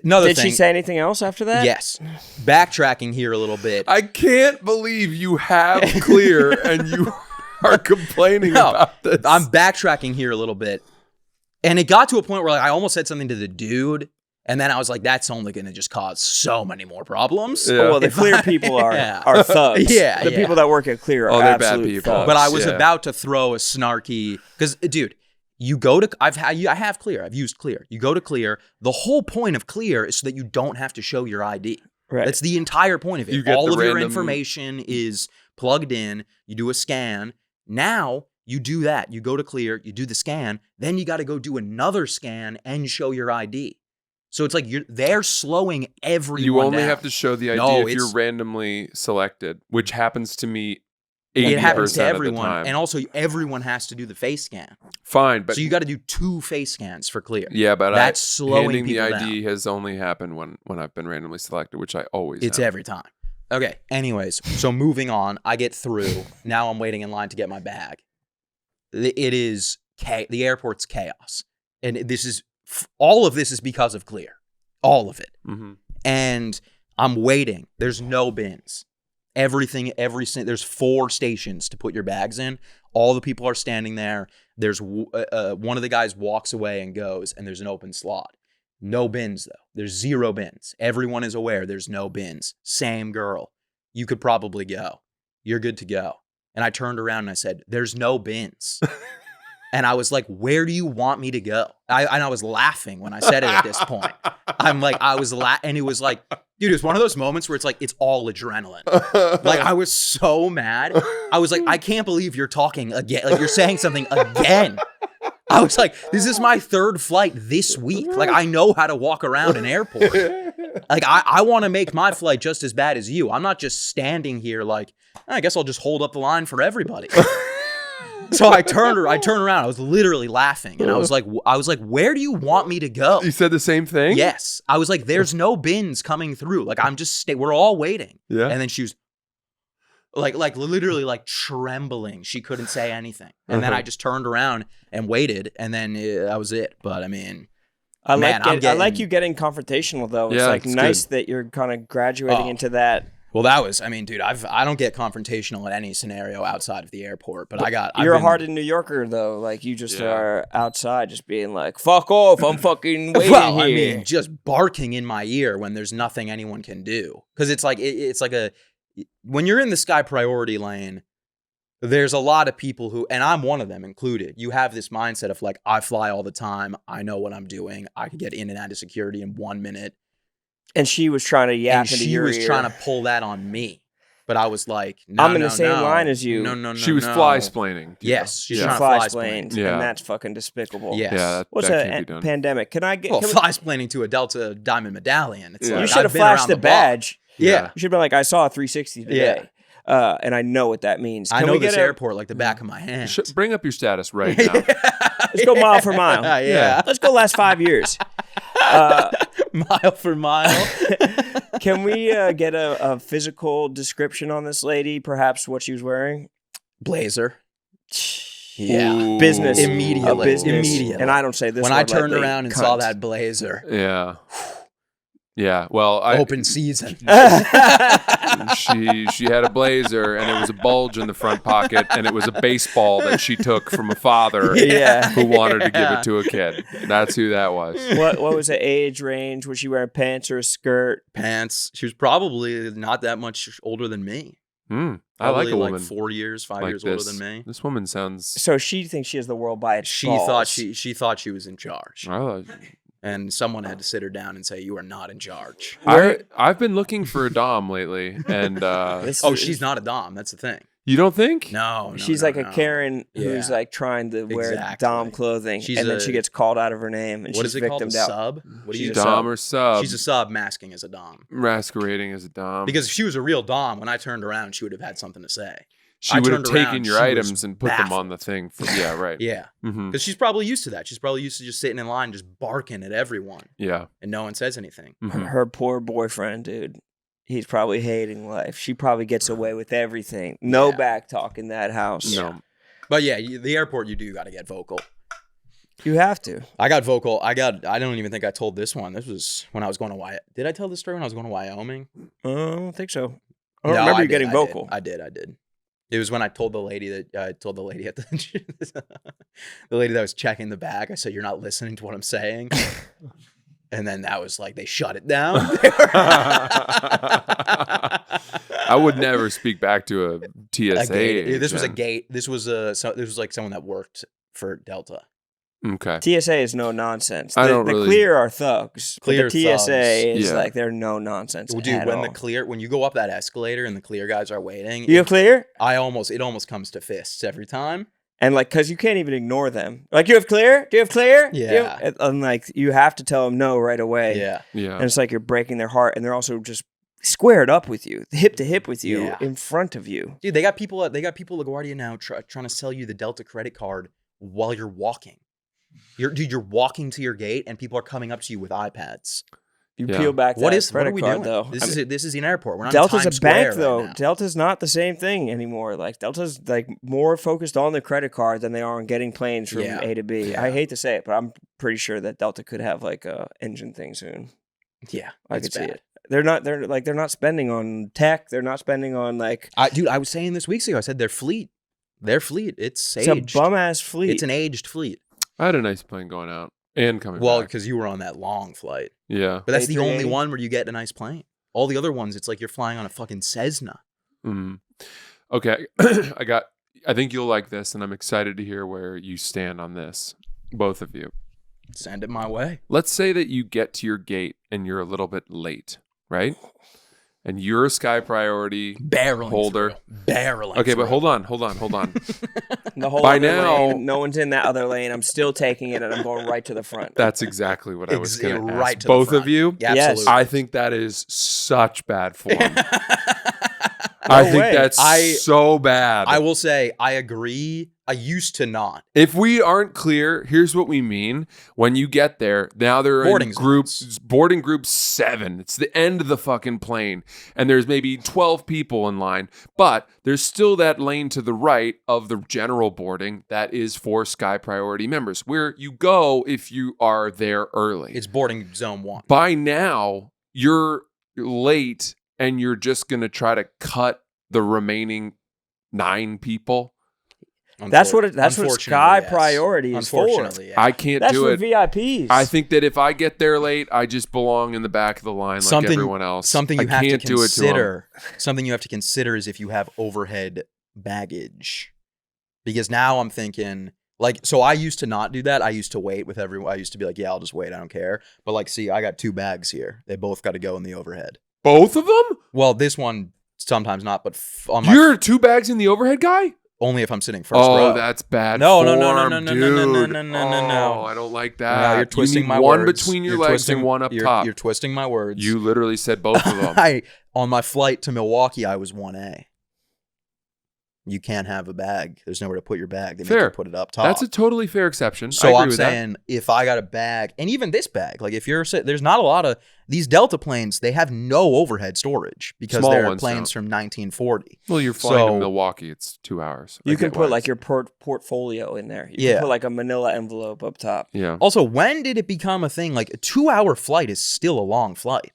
Another thing. Did she say anything else after that? Yes. Backtracking here a little bit. I can't believe you have Clear and you are complaining about this. I'm backtracking here a little bit. And it got to a point where like I almost said something to the dude. And then I was like, that's only going to just cause so many more problems. Yeah. Well, the Clear people are thugs. Yeah. The people that work at Clear are they're absolute bad people. thugs. But I was about to throw a snarky, because dude, you go to, I have Clear. I've used Clear. You go to Clear. The whole point of Clear is so that you don't have to show your ID. Right. That's the entire point of it. You get all of random... your information is plugged in. You do a scan. Now you do that. You go to Clear. You do the scan. Then you got to go do another scan and show your ID. So it's like they're slowing everyone You only down. have to show the ID if you're randomly selected, which happens to me 80% it happens to everyone, of the time. and also everyone has to do the face scan. Fine, but so you got to do 2 face scans for Clear. Yeah, but that's slowing handing people the ID down. has only happened when I've been randomly selected, which I always. It's have. every time. Okay. Anyways, so moving on, I get through. Now I'm waiting in line to get my bag. It is the airport's chaos, and this is all of this is because of Clear, all of it. Mm-hmm. And I'm waiting. There's no bins. There's 4 stations to put your bags in. All the people are standing there. There's one of the guys walks away and goes, and there's an open slot. No bins though. There's 0 bins. Everyone is aware there's no bins. Same girl. You could probably go. You're good to go. And I turned around and I said, there's no bins. And I was like, where do you want me to go? I was laughing when I said it at this point. And it was like, dude, it's one of those moments where it's like, it's all adrenaline. Like, I was so mad. I was like, I can't believe you're talking again. Like, you're saying something again. I was like, this is my 3rd flight this week. Like, I know how to walk around an airport. Like, I want to make my flight just as bad as you. I'm not just standing here like, I guess I'll just hold up the line for everybody. So I turned around. I was literally laughing. And I was like, where do you want me to go? You said the same thing? Yes. I was like, there's no bins coming through. Like, I'm just, we're all waiting. Yeah. And then she was like literally like trembling. She couldn't say anything. And then I just turned around and waited. And then that was it. But I mean, I like you getting confrontational though. It's like nice that you're kind of graduating into that. Well, that was, I mean, dude, I don't get confrontational in any scenario outside of the airport, but You're a hardened New Yorker, though. Like, you just are outside just being like, fuck off, I'm fucking waiting here. I mean, just barking in my ear when there's nothing anyone can do. Because it's like, when you're in the Sky Priority lane, there's a lot of people who, and I'm one of them included, you have this mindset of like, I fly all the time, I know what I'm doing, I can get in and out of security in 1 minute. And she was trying to yap into your ear. She was trying to pull that on me. But I was like, no, I'm in the same line as you. No. She was fly-splaining. Yes, she's She trying to fly-splained, Yeah. and that's fucking despicable. Yes. Yeah, What's that a can't be done. pandemic? Can I get? Well, can we- fly-splaining to a Delta Diamond Medallion. It's Yeah. like, you should I've have been flashed around the block. badge. Yeah. You should be like, I saw a 360 today, and I know what that means. I Can know we this get airport like the back of my hand. Bring up your status right now. Let's go mile for mile. Yeah. Let's go last 5 years. Mile for mile. Can we get a physical description on this lady? Perhaps what she was wearing? Blazer. Yeah. Ooh. Business. Immediately. A business. Immediately. And I don't say this When word I turned lightly, around and saw cunt. that blazer, Yeah. Yeah. Well, open season. she had a blazer and it was a bulge in the front pocket and it was a baseball that she took from a father Yeah. who wanted to give it to a kid. That's who that was. What was the age range? Was she wearing pants or a skirt? Pants. She was probably not that much older than me. I like Probably a woman 4 years, 5 like years this. older than me. This woman sounds. So she thinks she has the world by its She balls. thought she thought she was in charge, I, and someone had to sit her down and say, "You are not in charge." I've been looking for a dom lately, and This Oh, is- she's not a dom. That's the thing. you don't think? No, She's no, like no. a Karen who's Yeah. like trying to wear Exactly. dom clothing, She's and then a- she gets called out of her name, and What she's is it called? A victimed out. sub? What do She's you a Dom sub. or sub? She's a sub masking as a dom. masquerading as a dom. Because if she was a real dom, when I turned around, she would have had something to say. she I would have turned around, taken your she was items and put them on the thing. Yeah, right. Yeah, Mm-hmm. because she's probably used to that. She's probably used to just sitting in line, just barking at everyone, Yeah. and no one says anything. Mhm. Her poor boyfriend, dude. He's probably hating life. She probably gets away with everything. No Yeah. back talk in that house. No. But yeah, the airport, you do got to get vocal. You have to. I got vocal. I don't even think I told this one. This was when I was going to Wyoming. Did I tell this story when I was going to Wyoming? I don't think so. I don't No, remember you did, getting I vocal. did. I did. It was when I told the lady that at the the lady that was checking the bag. I said, "You're not listening to what I'm saying." And then that was like they shut it down. I would never speak back to a TSA. This was a agent. gate. This was like someone that worked for Delta. Okay. TSA is no nonsense. I The don't really- Clear are thugs. But Clear the TSA thugs. is Yeah. like they're no nonsense. Dude, at all. when you go up that escalator and the Clear guys are waiting, You have Clear? it almost comes to fists every time. And like, cause you can't even ignore them. Like, you have Clear? Do you have Clear? Do you Yeah. have-" And like, you have to tell them no right away. Yeah. Yeah. And it's like you're breaking their heart, and they're also just squared up with you, hip to hip with you, Yeah. in front of you. Dude, they got people at LaGuardia now trying to sell you the Delta credit card while you're walking. You're walking to your gate and people are coming up to you with iPads. You Yeah. peel back What that is what credit are we card doing? though. This is an airport. We're not Delta's in Times a bank Square though. right now. Delta's not the same thing anymore. Like Delta's like more focused on the credit card than they are on getting planes from Yeah. A to B. Yeah. I hate to say it, but I'm pretty sure that Delta could have like a engine thing soon. Yeah, I it's could see bad. it. They're not spending on tech. They're not spending on like Dude, I was saying this weeks ago. I said their fleet, it's it's aged. a bum ass fleet. It's an aged fleet. I had a nice plane going out and coming Well, back. because you were on that long flight, Yeah. but that's the only A380? one where you get a nice plane. All the other ones, it's like you're flying on a fucking Cessna. Mm. Okay. I think you'll like this, and I'm excited to hear where you stand on this, both of you. Send it my way. Let's say that you get to your gate and you're a little bit late, right? And you're a Sky Priority Barreling holder. through. Barreling. Okay, through. but hold on. the whole by other now- lane, no one's in that other lane. I'm still taking it, and I'm going right to the front. That's exactly what I was going to right ask. to the Both front. of you? Yeah, Yes. absolutely. I think that is such bad form. I think way. that's so bad. I will say I agree. I used to not. If we aren't clear, here's what we mean. When you get there, now they're Boarding in groups, boarding group 7. It's the end of the fucking plane. And there's maybe 12 people in line. But there's still that lane to the right of the general boarding that is for Sky Priority members, where you go if you are there early. It's boarding zone 1. By now, you're late and you're just going to try to cut the remaining 9 people. That's what Sky Unfortunately, yes. Priority is for. Unfortunately, yeah. I can't That's do for it. VIPs. I think that if I get there late, I just belong in the back of the line like everyone else. Something you I have to can't do it to 'em. consider. Something you have to consider is if you have overhead baggage, because now I'm thinking like, so I used to not do that. I used to wait with everyone. I used to be like, yeah, I'll just wait. I don't care. But like, see, I got 2 bags here. They both got to go in the overhead. Both of them? Well, this one sometimes not, but you're 2 bags in the overhead guy? Only if I'm sitting first row. Oh, that's bad. No, form, no, dude. No. I don't like that. No, you're twisting my one words. Between your legs and one up top. You're twisting my words. You literally said both of them. On my flight to Milwaukee, I was 1A. You can't have a bag. There's nowhere to put your bag. They make you put it up top. That's a totally fair exception. So I'm saying if I got a bag, and even this bag, like if you're, there's not a lot of these Delta planes. They have no overhead storage because they're planes from 1940. Well, you're flying to Milwaukee. It's 2 hours. You can put like your portfolio in there. You can put like a manila envelope up top. Yeah. Also, when did it become a thing? Like a 2-hour flight is still a long flight.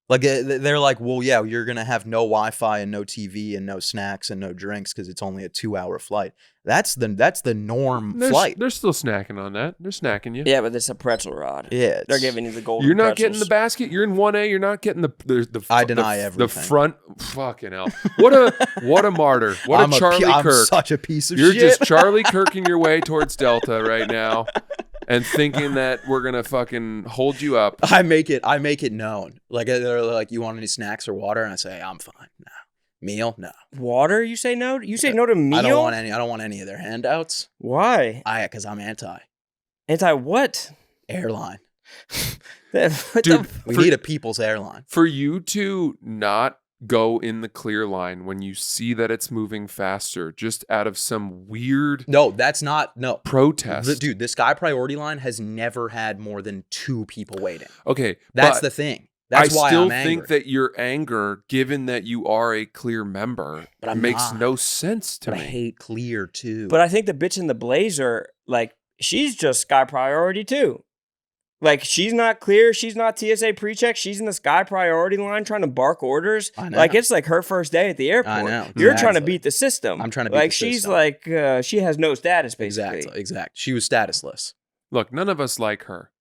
Like they're like, well, yeah, you're gonna have no Wi-Fi and no TV and no snacks and no drinks because it's only a 2-hour flight. That's the norm flight. They're still snacking on that. They're snacking you. Yeah, but it's a pretzel rod. Yeah, they're giving you the golden. You're not pretzels. getting the basket. You're in 1A. You're not getting the I deny everything. The front. Fucking hell. What a martyr. What a Charlie Kirk. I'm such a piece of shit. You're just Charlie Kirking your way towards Delta right now. And thinking that we're gonna fucking hold you up. I make it known. Like they're like, you want any snacks or water? And I say, I'm fine. No. Meal? No. Water? You say no? You say no to meal? I don't want any of their handouts. Why? Because I'm anti. Anti what? Airline. Dude, we need a people's airline. For you to not go in the clear line when you see that it's moving faster, just out of some weird protest. Dude, the Sky Priority line has never had more than 2 people waiting. Okay, that's the thing. That's why I'm angry. I still think that your anger, given that you are a Clear member, makes no sense to me. I hate Clear too. But I think the bitch in the blazer, like, she's just Sky Priority too. Like, she's not Clear. She's not TSA pre-check. She's in the Sky Priority line trying to bark orders. I know. Like, it's like her first day at the airport. I know. You're trying to beat the system. I'm trying to beat the system. She's like, she has no status, basically. Exactly. She was statusless. Look, none of us like her.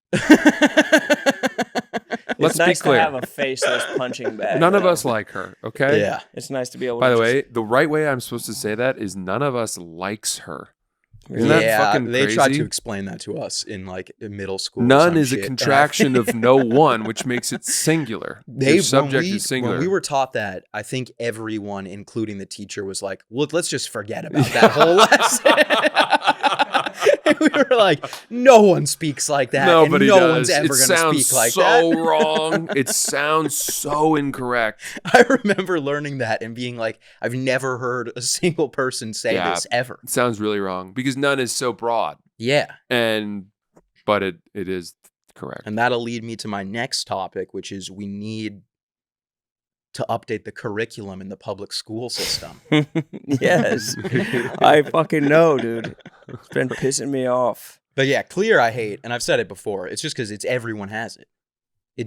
Let's be clear. To have a faceless punching bag. None of us like her, okay? Yeah. It's nice to be able By to... the way, the right way I'm supposed to say that is none of us likes her. Isn't that fucking crazy? They tried to explain that to us in like middle school. None is a contraction of no one, which makes it singular. Your subject is singular. When we were taught that, I think everyone, including the teacher, was like, well, let's just forget about that whole lesson. And we were like, no one speaks like that. Nobody and no does. one's ever going to speak like so that. So wrong. It sounds so incorrect. I remember learning that and being like, I've never heard a single person say this ever. It sounds really wrong because none is so broad. Yeah. But it is correct. And that'll lead me to my next topic, which is we need to update the curriculum in the public school system. Yes. I fucking know, dude. It's been pissing me off. But yeah, Clear I hate, and I've said it before. It's just because everyone has it.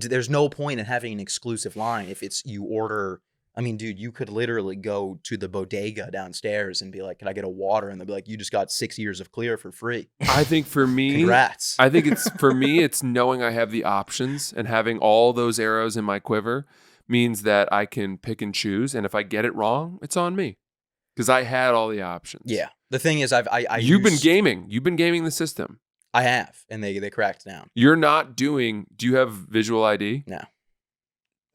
There's no point in having an exclusive line if it's you order. I mean, dude, you could literally go to the bodega downstairs and be like, can I get a water? And they'll be like, you just got 6 years of Clear for free. I think for me, congrats. I think it's knowing I have the options and having all those arrows in my quiver means that I can pick and choose. And if I get it wrong, it's on me because I had all the options. Yeah. The thing is, You've been gaming the system. I have, and they cracked down. You're not doing. Do you have visual ID? No.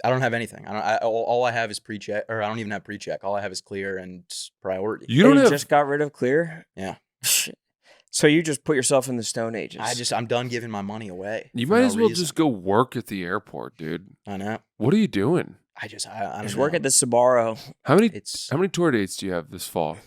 I don't have anything. All I have is pre-check, or I don't even have pre-check. All I have is Clear and priority. You just got rid of Clear? Yeah. So you just put yourself in the Stone Ages. I'm done giving my money away. You might as well just go work at the airport, dude. I know. What are you doing? I just work at the Sbarro. How many tour dates do you have this fall?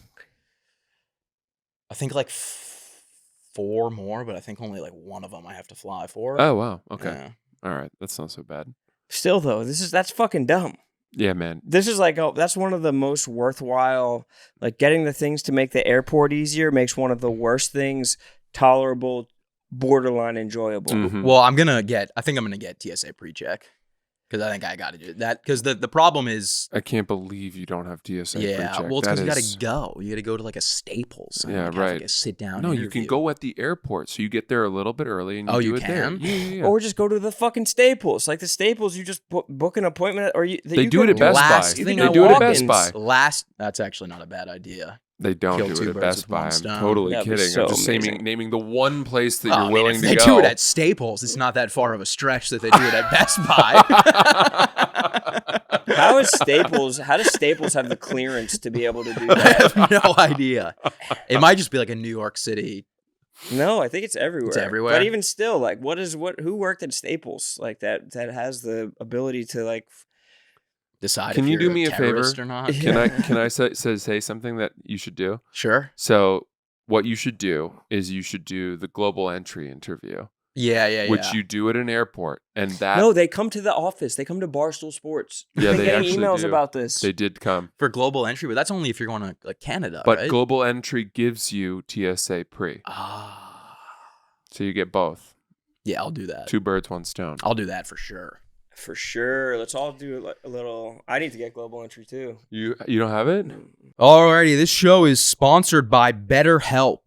I think like 4 more, but I think only like one of them I have to fly for. Oh wow. Okay. Yeah. All right. That's not so bad. Still though, that's fucking dumb. Yeah, man. This is like, that's one of the most worthwhile, like getting the things to make the airport easier makes one of the worst things tolerable, borderline enjoyable. Mm-hmm. Well, I think I'm going to get TSA pre-check because I think I got to do that because the problem is. I can't believe you don't have TSA pre-check. Well, it's because you got to go. You got to go to like a Staples. And right. Have like a sit down. No, interview. You can go at the airport, so you get there a little bit early and you do it can? there. Yeah. Or just go to the fucking Staples. Like the Staples, you just book an appointment, or they do it at Best Buy. They do it at Best Buy. That's actually not a bad idea. They don't do it at Best Buy. I'm totally kidding. So I'm just naming the one place that you're willing to go. They do it at Staples. It's not that far of a stretch that they do it at Best Buy. How does Staples have the clearance to be able to do I that? have no idea. It might just be like a New York City. No, I think it's everywhere. It's everywhere. But even still, like, who worked at Staples like that has the ability to like Decide Can if you you're do me a terrorist favor? or not? Can I say something that you should do? Sure. So what you should do is you should do the global entry interview. Yeah. Which you do at an airport, and that No, they come to the office. They come to Barstool Sports. Yeah, I've been they getting actually emails do. about this. They did come. For global entry, but that's only if you're going to like Canada, But right? global entry gives you TSA pre. So you get both. Yeah, I'll do that. 2 birds, 1 stone. I'll do that for sure. For sure. Let's all do a little. I need to get global entry too. You don't have it? Alrighty, this show is sponsored by BetterHelp.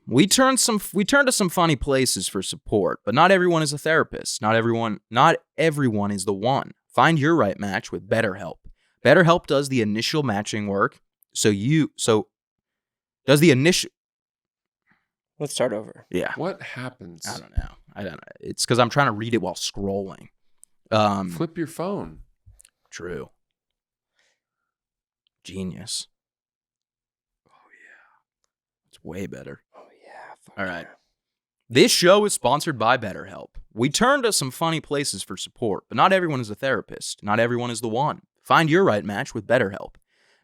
We turn to some funny places for support, but not everyone is a therapist. Not everyone is the one. Find your right match with BetterHelp. BetterHelp does the initial matching work. Let's start over. Yeah. What happens? I don't know. It's because I'm trying to read it while scrolling. Flip your phone. True. Genius. Oh yeah. It's way better. Oh yeah. All right. This show is sponsored by BetterHelp. We turn to some funny places for support, but not everyone is a therapist. Not everyone is the one. Find your right match with BetterHelp.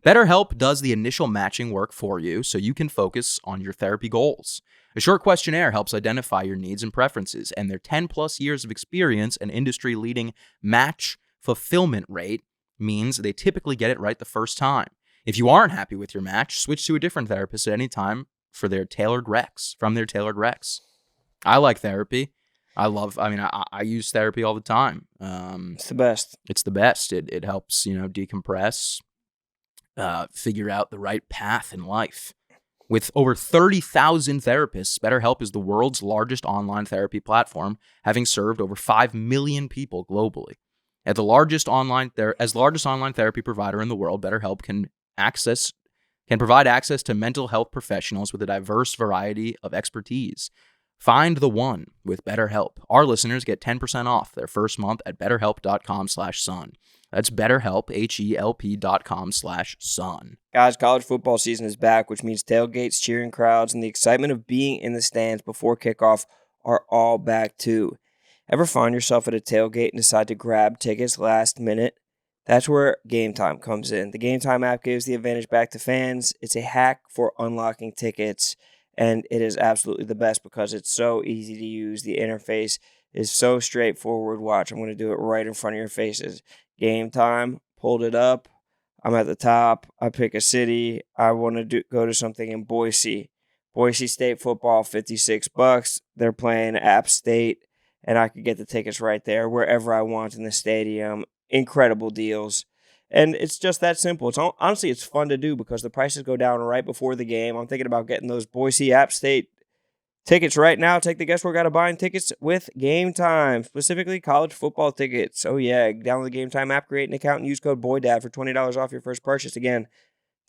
BetterHelp does the initial matching work for you so you can focus on your therapy goals. A short questionnaire helps identify your needs and preferences, and their 10-plus years of experience and industry-leading match fulfillment rate means they typically get it right the first time. If you aren't happy with your match, switch to a different therapist at any time from their tailored recs. I like therapy. I use therapy all the time. It's the best. It's the best. It helps, decompress, figure out the right path in life. With over 30,000 therapists, BetterHelp is the world's largest online therapy platform, having served over 5 million people globally. As the largest online therapy provider in the world, BetterHelp can provide access to mental health professionals with a diverse variety of expertise. Find the one with BetterHelp. Our listeners get 10% off their first month at betterhelp.com/sun. That's BetterHelp, HELP.com/sun. Guys, college football season is back, which means tailgates, cheering crowds, and the excitement of being in the stands before kickoff are all back too. Ever find yourself at a tailgate and decide to grab tickets last minute? That's where Game Time comes in. The Game Time app gives the advantage back to fans. It's a hack for unlocking tickets, and it is absolutely the best because it's so easy to use. The interface is so straightforward. Watch, I'm going to do it right in front of your faces. Game Time, pulled it up. I'm at the top. I pick a city. I want to go to something in Boise. Boise State football, $56. They're playing App State, and I could get the tickets right there wherever I want in the stadium. Incredible deals. And it's just that simple. Honestly, it's fun to do because the prices go down right before the game. I'm thinking about getting those Boise App State tickets right now. Take the guesswork out of buying tickets with Game Time, specifically college football tickets. Oh, yeah. Download the Game Time app, create an account, and use code BOYDAD for $20 off your first purchase. Again,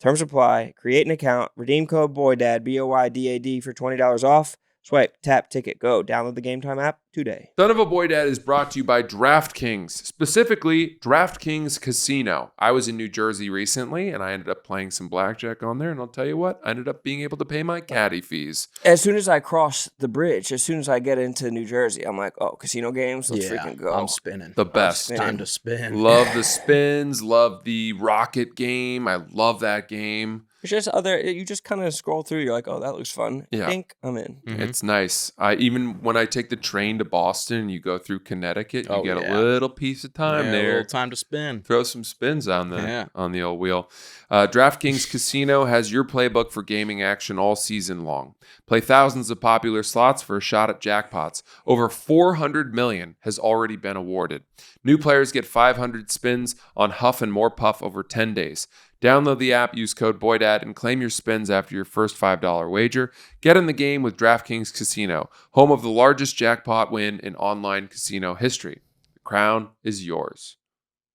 terms apply. Create an account, redeem code BOYDAD, BOYDAD for $20 off. Swipe, tap, ticket, go. Download the Game Time app today. Son of a Boy Dad is brought to you by DraftKings, specifically DraftKings Casino. I was in New Jersey recently, and I ended up playing some blackjack on there, and I'll tell you what, I ended up being able to pay my caddy fees. As soon as I cross the bridge, as soon as I get into New Jersey, I'm like, oh, casino games? Let's freaking go. I'm spinning. The best. Time to spin. Love the spins, love the rocket game. I love that game. It's just you just kind of scroll through. You're like, oh, that looks fun. Yeah. Dink, I'm in. Mm-hmm. It's nice. Even when I take the train to Boston, you go through Connecticut, you get a little piece of time there. A little time to spin. Throw some spins on the old wheel. DraftKings Casino has your playbook for gaming action all season long. Play thousands of popular slots for a shot at jackpots. Over $400 million has already been awarded. New players get 500 spins on Huff and More Puff over 10 days. Download the app, use code BOYDAD, and claim your spins after your first $5 wager. Get in the game with DraftKings Casino, home of the largest jackpot win in online casino history. The crown is yours.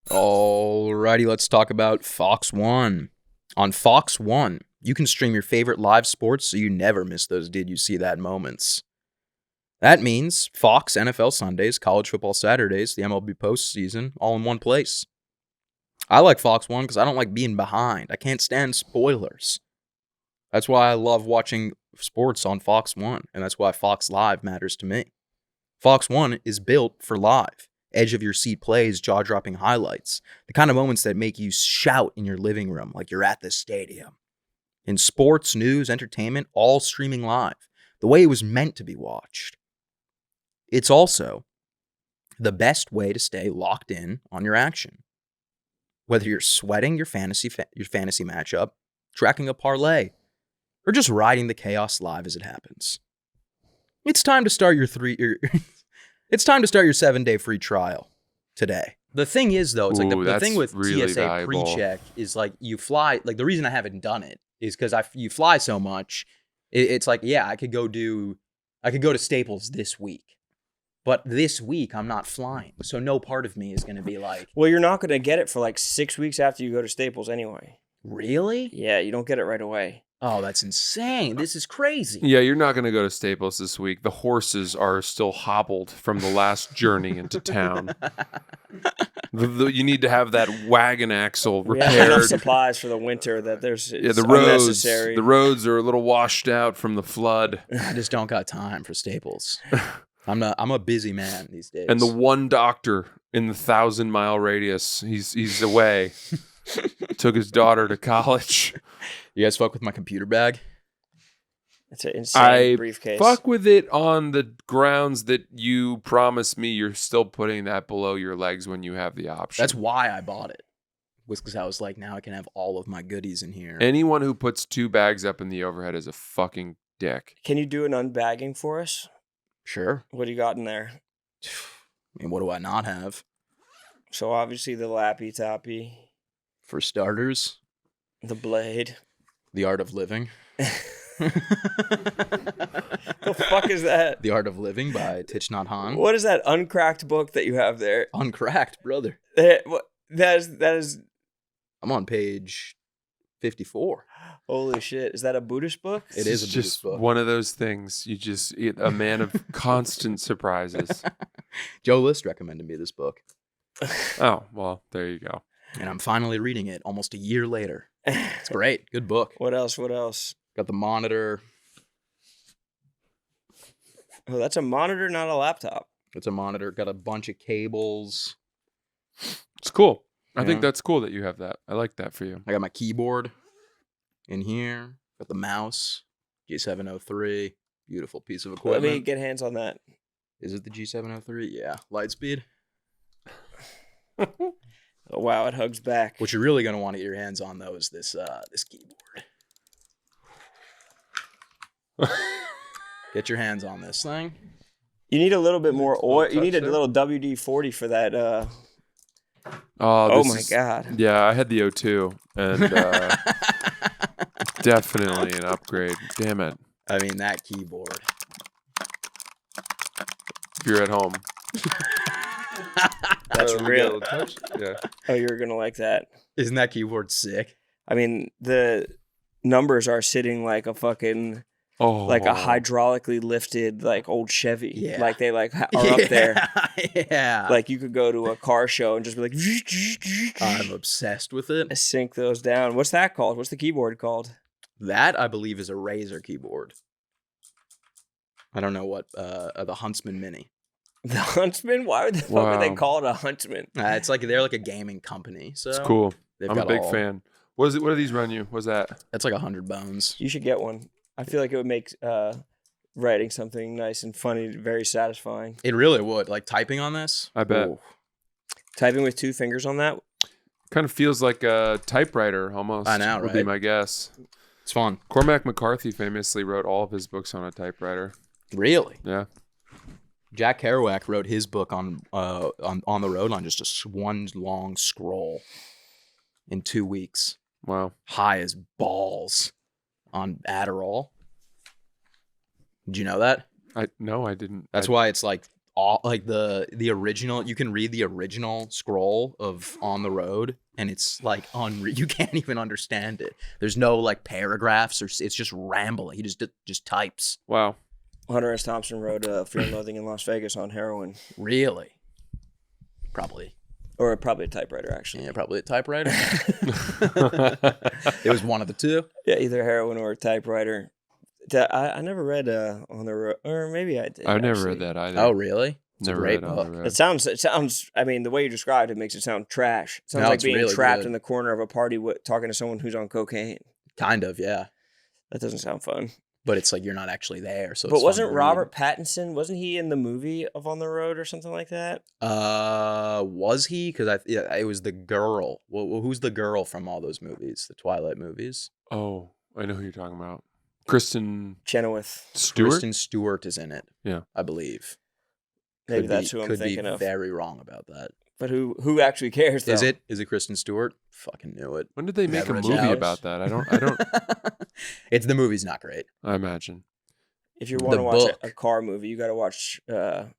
Alrighty, let's talk about Fox One. On Fox One, you can stream your favorite live sports so you never miss those Did You See That moments. That means Fox NFL Sundays, college football Saturdays, the MLB postseason, all in one place. I like Fox 1 because I don't like being behind. I can't stand spoilers. That's why I love watching sports on Fox 1, and that's why Fox Live matters to me. Fox 1 is built for live. Edge-of-your-seat plays, jaw-dropping highlights. The kind of moments that make you shout in your living room like you're at the stadium. In sports, news, entertainment, all streaming live. The way it was meant to be watched. It's also the best way to stay locked in on your action. Whether you're sweating your fantasy matchup, tracking a parlay, or just riding the chaos live as it happens. It's time to start your 7-day free trial today. The thing is, though, it's like the thing with really TSA valuable. Pre-check is like you fly. Like the reason I haven't done it is because you fly so much. It's like, yeah, I could go to Staples this week. But this week, I'm not flying. So no part of me is going to be like... Well, you're not going to get it for like 6 weeks after you go to Staples anyway. Really? Yeah, you don't get it right away. Oh, that's insane. This is crazy. Yeah, you're not going to go to Staples this week. The horses are still hobbled from the last journey into town. You need to have that wagon axle repaired. We have enough supplies for the winter that there's unnecessary. The roads are a little washed out from the flood. I just don't got time for Staples. I'm a busy man these days. And the one doctor in the 1,000-mile radius, he's away. Took his daughter to college. You guys fuck with my computer bag? It's an insane briefcase. Fuck with it on the grounds that you promise me you're still putting that below your legs when you have the option. That's why I bought it. Was because I was like, now I can have all of my goodies in here. Anyone who puts 2 bags up in the overhead is a fucking dick. Can you do an unbagging for us? Sure. What do you got in there? I mean, what do I not have? So obviously the Lappy Tappy. For starters. The Blade. The Art of Living. The fuck is that? The Art of Living by Thich Nhat Hanh. What is that uncracked book that you have there? Uncracked, brother. That is. I'm on page 54. Holy shit. Is that a Buddhist book? It is a Buddhist book. One of those things. You just a man of constant surprises. Joe List recommended me this book. Oh, well, there you go. And I'm finally reading it almost a year later. It's great. Good book. What else? Got the monitor. Oh, that's a monitor, not a laptop. It's a monitor. Got a bunch of cables. It's cool. I think that's cool that you have that. I like that for you. I got my keyboard in here. Got the mouse. G703. Beautiful piece of equipment. Let me get hands on that. Is it the G703? Yeah. Lightspeed. Oh, wow, it hugs back. What you're really going to want to get your hands on, though, is this keyboard. Get your hands on this thing. You need a little bit more oil. You need a little WD-40 for that. Oh my God. Yeah, I had the O2, and definitely an upgrade. Damn it. I mean, that keyboard. If you're at home. That's real. Yeah. Oh, you're going to like that. Isn't that keyboard sick? I mean, the numbers are sitting like a fucking... Oh. Like a hydraulically lifted, like old Chevy. Yeah. Like they are up there. Yeah. Like you could go to a car show and just be like, I'm obsessed with it. Sync those down. What's that called? What's the keyboard called? That, I believe, is a Razer keyboard. I don't know what, the Huntsman Mini. The Huntsman? Why would the fuck would they call it a Huntsman? It's like they're like a gaming company. So it's cool. I'm a big fan. What is it? What do these run you? What's that? That's like 100 bones. You should get one. I feel like it would make writing something nice and funny very satisfying. It really would. Like typing on this? I bet. Ooh. Typing with 2 fingers on that? Kind of feels like a typewriter almost. I know, right? Would be my guess. It's fun. Cormac McCarthy famously wrote all of his books on a typewriter. Really? Yeah. Jack Kerouac wrote his book on the road on just one long scroll in 2 weeks. Wow. High as balls. On Adderall. Did you know that? No, I didn't. That's why it's like all like the original. You can read the original scroll of On the Road, and it's like unreal. You can't even understand it. There's no like paragraphs or it's just rambling. He just types. Wow. Hunter S. Thompson wrote Fear and Loathing in Las Vegas on heroin. Really? Probably Or probably a typewriter, actually. Yeah, probably a typewriter. It was one of the two. Yeah, either heroin or a typewriter. I never read On the Road, or maybe I did. I've never read that either. Oh, really? It's never a great read On book. the Road. It sounds. I mean, the way you described it makes it sound trash. It sounds No, like it's being really trapped good. in the corner of a party talking to someone who's on cocaine. Kind of, yeah. That doesn't sound fun. But it's like you're not actually there. So, But it's wasn't fun to Robert Pattinson? Wasn't he in the movie of On the Road or something like that? Was he? Because it was the girl. Well, who's the girl from all those movies? The Twilight movies. Oh, I know who you're talking about. Kristen Chenoweth. Stewart. Kristen Stewart is in it. Yeah, I believe. Maybe that's who I'm thinking of. Could be very wrong about that. But who actually cares? Though? Is it Kristen Stewart? Fucking knew it. when did they make Never a a movie doubt. about that? I don't. It's the movie's not great. I imagine. If you want The to watch book. a car movie, you got to watch The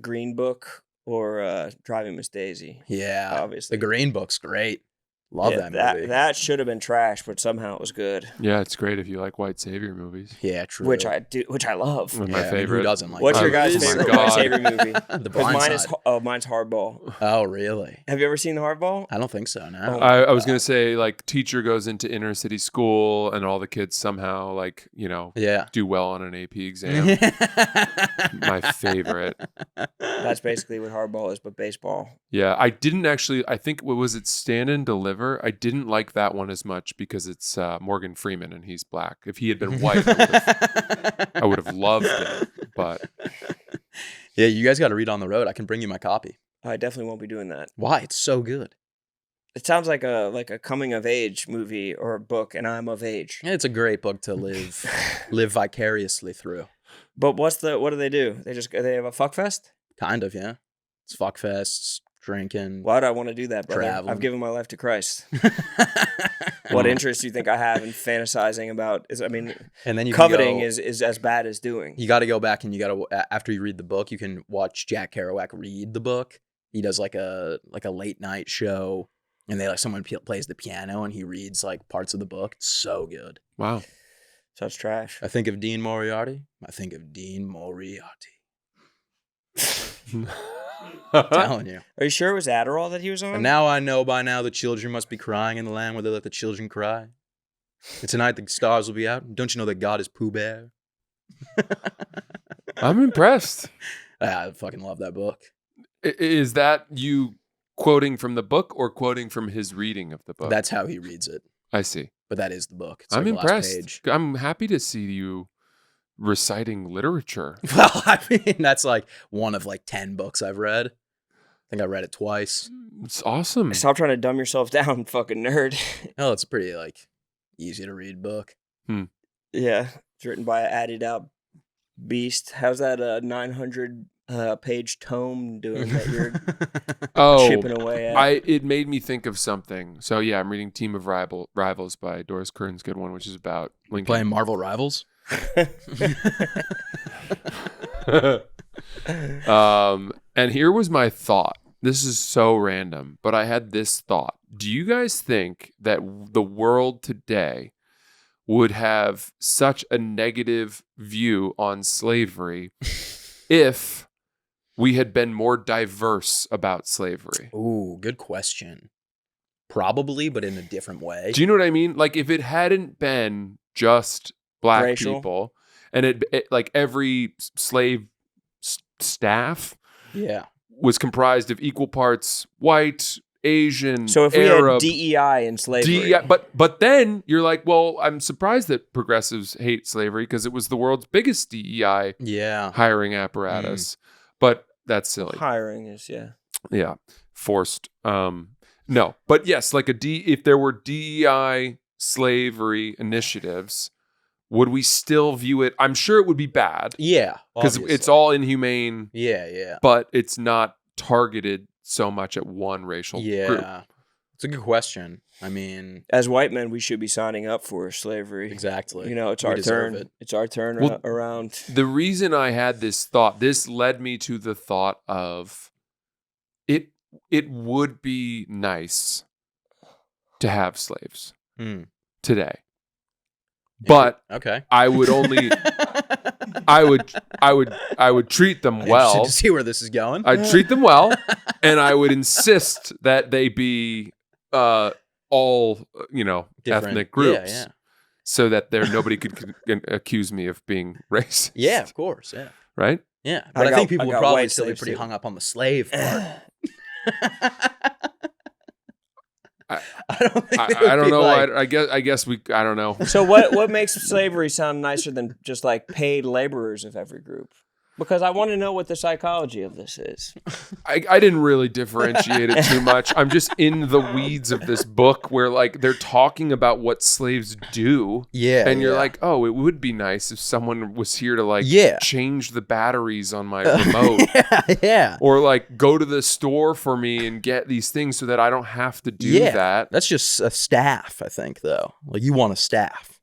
Green Book or Driving Miss Daisy. Yeah, Obviously. the Green Book's great. Love Yeah, that movie. That should have been trash, but somehow it was good. Yeah, it's great if you like white savior movies. Yeah, true. Which I do, which I love. One of Yeah, my I mean, favorite. who doesn't like? What's that? your guys' Oh my favorite God. white savior movie? The Because Blind mine is Side. mine's Hardball. Oh, really? Have you ever seen Hardball? I don't think so. No. Oh. I was gonna say like teacher goes into inner city school and all the kids somehow like Yeah. do well on an AP exam. My favorite. That's basically what Hardball is, but baseball. Yeah, I didn't actually. I think what was it? Stand and Deliver. I didn't like that one as much because it's Morgan Freeman and he's black. If he had been white, I would have loved it. But Yeah, you guys got to read On the Road. I can bring you my copy. I definitely won't be doing that. Why? It's so good. It sounds like a coming of age movie or a book, and I'm of age. It's a great book to live vicariously through. But what do they do? They have a fuck fest? Kind of, yeah. It's fuck fests, drinking. Why do I want to do that, brother? Traveling. I've given my life to Christ. What interest do you think I have in fantasizing about? And then you coveting can is as bad as doing. You got to go back and you got to after you read the book, you can watch Jack Kerouac read the book. He does like a late night show, and someone plays the piano and he reads like parts of the book. It's so good. wow. So it's trash. I think of Dean Moriarty. I think of Dean Moriarty. I'm telling you. Are you sure it was Adderall that he was on? And now I know by now the children must be crying in the land where they let the children cry. And tonight the stars will be out. Don't you know that God is Pooh Bear? I'm impressed. I fucking love that book. Is that you quoting from the book or quoting from his reading of the book? That's how he reads it. I see. But that is the book. It's I'm like the last impressed. page. I'm happy to see you reciting literature. Well, I mean, that's like one of like 10 books I've read. I think I read it twice. It's awesome. Stop trying to dumb yourself down, fucking nerd. Oh, it's a pretty like easy to read book. Yeah, it's written by an added out beast. How's that 900 page tome doing that you're chipping away at? It made me think of something. So yeah, I'm reading Team of Rivals by Doris Kearns Goodwin, which is about Lincoln. Playing Marvel Rivals. And here was my thought. This is so random, but I had this thought. Do you guys think that the world today would have such a negative view on slavery if we had been more diverse about slavery? Ooh, good question. Probably, but in a different way. Do you know what I mean? Like if it hadn't been just black Racial. people and it like every slave staff Yeah. was comprised of equal parts white, Asian, So if we Arab, had DEI in slavery, DEI, but then you're like, well, I'm surprised that progressives hate slavery because it was the world's biggest DEI Yeah. hiring apparatus. But that's silly. hiring is Yeah, forced. No, but yes, like if there were DEI slavery initiatives, would we still view it? I'm sure it would be bad. Yeah. Because obviously. it's all inhumane, Yeah. but it's not targeted so much at one racial group. Yeah. It's a good question. I mean, As white men, we should be signing up for slavery. exactly. You know, it's We our deserve turn. it. It's our turn Well, around. The reason I had this thought, this led me to the thought of it would be nice to have slaves Hmm. today. But Okay. I would only I would treat them well. To see where this is going. I'd treat them well, and I would insist that they be all Different ethnic groups, Yeah. so that nobody could accuse me of being racist. Yeah, of course. Yeah. Right. Yeah, but I think people would got probably white still be slaves pretty too. hung up on the slave part. I don't think I don't know. I guess I don't know. So what makes slavery sound nicer than just like paid laborers of every group? Because I want to know what the psychology of this is. I didn't really differentiate it too much. I'm just in the weeds of this book where like they're talking about what slaves do. Yeah. And you're like, oh, it would be nice if someone was here to like change the batteries on my remote. Yeah. Or like go to the store for me and get these things so that I don't have to do that. That's just a staff, I think, though. Like you want a staff.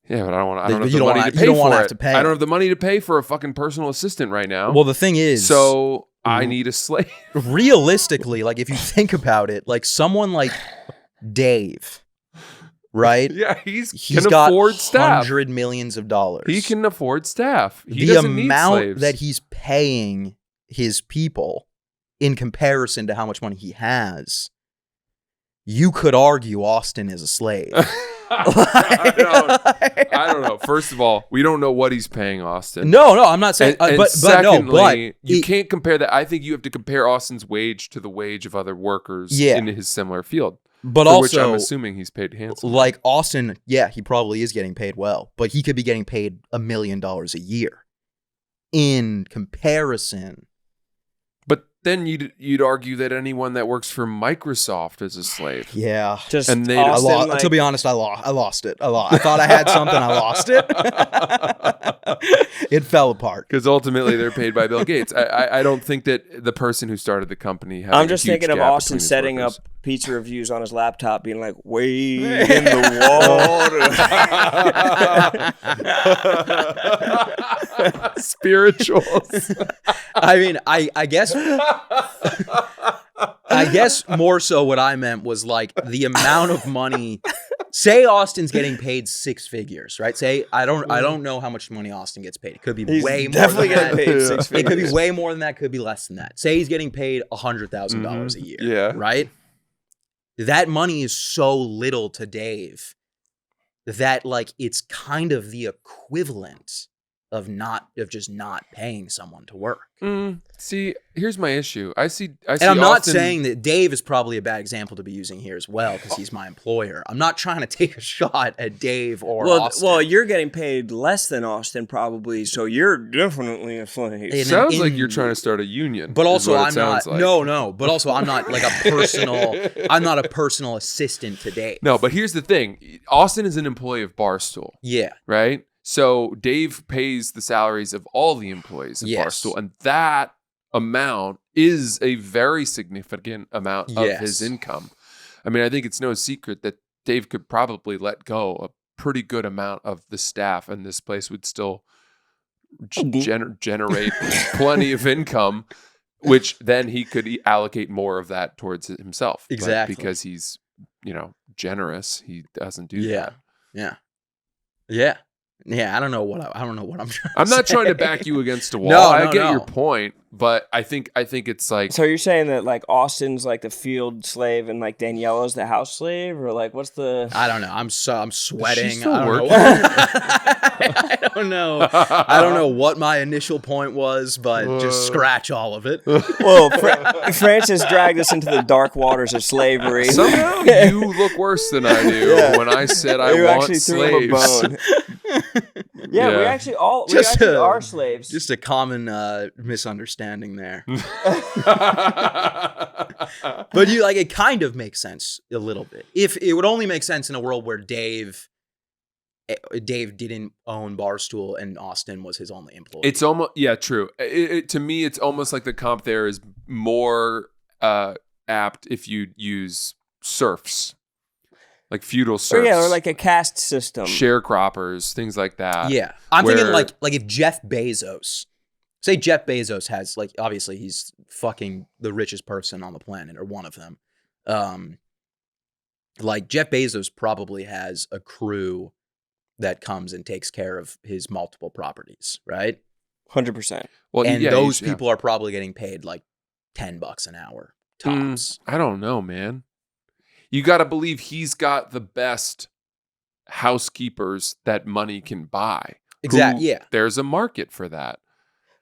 Yeah, but I don't have You the don't money to you pay don't for wanna it. have to pay I don't it. have the money to pay for a fucking personal assistant right now. Well, the thing is, so I need a slave. realistically, like if you think about it, like someone like Dave, right? Yeah, He's can got afford staff. $100 million. He can afford staff. He The doesn't need amount slaves. that he's paying his people in comparison to how much money he has, you could argue Austin is a slave. I don't know. First of all, we don't know what he's paying Austin. No, I'm not saying. And but secondly, you can't compare that. I think you have to compare Austin's wage to the wage of other workers in his similar field. But for also, which I'm assuming he's paid handsomely. Like Austin, yeah, he probably is getting paid well, but he could be getting paid $1 million a year in comparison. But then you'd argue that anyone that works for Microsoft is a slave. Yeah, and they to be honest, I lost it. I thought I had something, I lost it. It fell apart because ultimately they're paid by Bill Gates. I don't think that the person who started the company. I'm just thinking of Austin setting up pizza reviews on his laptop, being like, "Wade in the water." Spirituals. I mean, I guess more so what I meant was like the amount of money. Say Austin's getting paid 6 figures, right? Say I don't know how much money Austin gets paid. It could be way more. Definitely than that. getting paid 6 figures. It could be way more than that. Could be less than that. Say he's getting paid $100,000 a year. Yeah. Right. That money is so little to Dave that like it's kind of the equivalent of just not paying someone to work. See, here's my issue. I see. And I'm not saying that Dave is probably a bad example to be using here as well because he's my employer. I'm not trying to take a shot at Dave or Austin. Well, you're getting paid less than Austin probably, so you're definitely a slave. It sounds like you're trying to start a union. But also, I'm not. Like. No. But also, I'm not like a personal. I'm not a personal assistant to Dave. No, but here's the thing: Austin is an employee of Barstool. Yeah. Right. So Dave pays the salaries of all the employees of Barstool, and that amount is a very significant amount of his income. I mean, I think it's no secret that Dave could probably let go a pretty good amount of the staff, and this place would still generate plenty of income, which then he could allocate more of that towards himself. Exactly. But because he's, generous, he doesn't do that. Yeah, I don't know what I'm trying. I'm not trying to back you against a wall. No, I get your point, but I think it's like. So you're saying that like Austin's like the field slave and like Daniela's the house slave, or like what's the? I don't know. I'm sweating. Is she still I don't working? know. I don't know. I don't know what my initial point was, but just scratch all of it. Well, Francis dragged us into the dark waters of slavery. Somehow you look worse than I do when I said I want slaves. Yeah, we actually are slaves. Just a common misunderstanding there. But it kind of makes sense a little bit. If it would only make sense in a world where Dave didn't own Barstool and Austin was his only employee. It's almost true. To me, it's almost like the comp there is more apt if you use serfs. Like feudal serfs. Or like a caste system. Sharecroppers, things like that. Yeah. I'm thinking like if Jeff Bezos, say Jeff Bezos has obviously he's fucking the richest person on the planet or one of them. Like Jeff Bezos probably has a crew that comes and takes care of his multiple properties, right? 100%. Well, And those people are probably getting paid like $10 an hour tops. I don't know, man. You got to believe he's got the best housekeepers that money can buy. Exactly. Yeah. There's a market for that.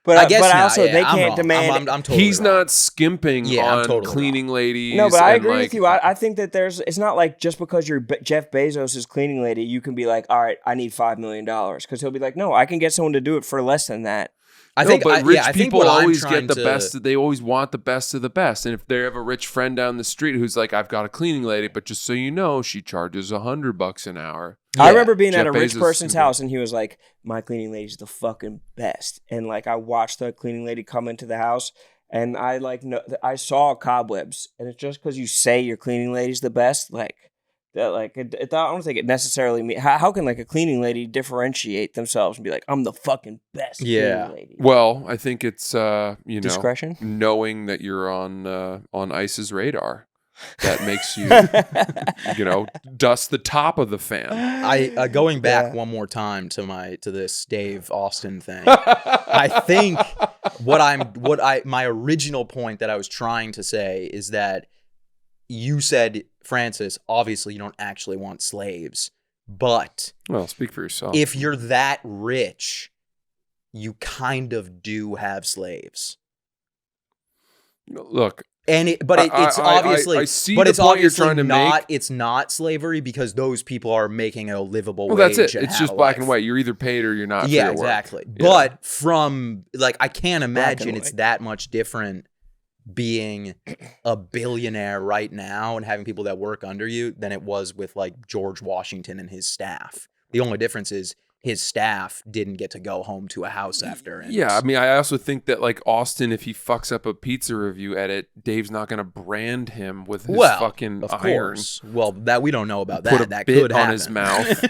But I guess also they can't demand. I'm totally he's wrong. not skimping on totally cleaning wrong. ladies. No, but I and agree with you. I think that it's not like just because you're Jeff Bezos' cleaning lady, you can be like, all right, I need $5 million. Because he'll be like, no, I can get someone to do it for less than that. But rich people always get the best. They always want the best of the best. And if they have a rich friend down the street who's like, I've got a cleaning lady, but just so you know, she charges $100 an hour. Yeah. I remember being Jeff at a rich Bezos person's house, and he was like, my cleaning lady's the fucking best. And like, I watched the cleaning lady come into the house, and I saw cobwebs. And it's just because you say your cleaning lady's the best, like, that, like, I don't think it necessarily means. How can like a cleaning lady differentiate themselves and be like, I'm the fucking best cleaning lady? Well, I think it's discretion, knowing that you're on ICE's radar. That makes you, dust the top of the fan. Going back one more time to this Dave Austin thing. I think my original point that I was trying to say is that you said, Francis, obviously you don't actually want slaves, but speak for yourself. If you're that rich, you kind of do have slaves. Look. It's obviously, I see but the it's point obviously you're trying to make. It's not slavery because those people are making a livable wage. That's it. It's just black and white. You're either paid or you're not. Yeah, for your exactly. Work. But from I can't imagine it's that much different being a billionaire right now and having people that work under you than it was with like George Washington and his staff. The only difference is his staff didn't get to go home to a house after. I mean, I also think that like Austin, if he fucks up a pizza review edit, Dave's not going to brand him with his fucking of iron. Course. Well, that we don't know about Put that. That bit could happen. on his mouth.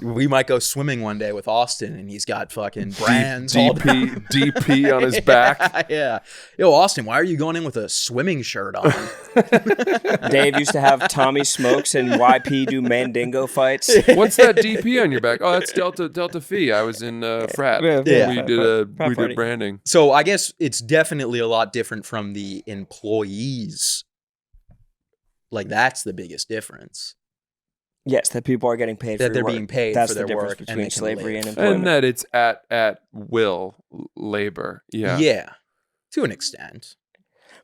We might go swimming one day with Austin, and he's got fucking brands. DP on his back. Yeah. Yo, Austin, why are you going in with a swimming shirt on? Dave used to have Tommy Smokes and YP do Mandingo fights. What's that DP on your back? Oh, that's Delta Phi. I was in frat. Yeah. We did branding. So I guess it's definitely a lot different from the employees. Like that's the biggest difference. Yes, that people are getting paid. That they're being paid That's for their the difference work between and slavery and employment. And that it's at will labor. Yeah. Yeah. To an extent.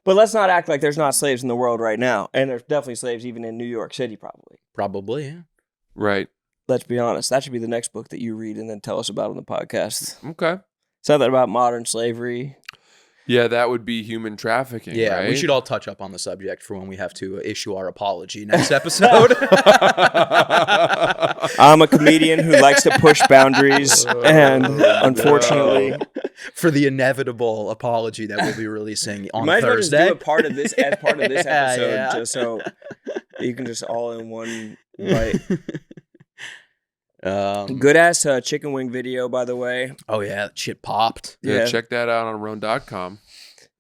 But let's not act like there's not slaves in the world right now. And there's definitely slaves even in New York City, probably. Probably, yeah. Right. Let's be honest. That should be the next book that you read and then tell us about on the podcast. Okay. Something about modern slavery. Yeah, that would be human trafficking. Yeah, right? we should all touch up on the subject for when we have to issue our apology next episode. I'm a comedian who likes to push boundaries, and unfortunately, for the inevitable apology that we'll be releasing on might Thursday. Might as well just do it part of this as part of this episode, just so you can just all in one bite. Good ass chicken wing video, by the way. Oh yeah, that shit popped. Yeah, check that out on Roan.com.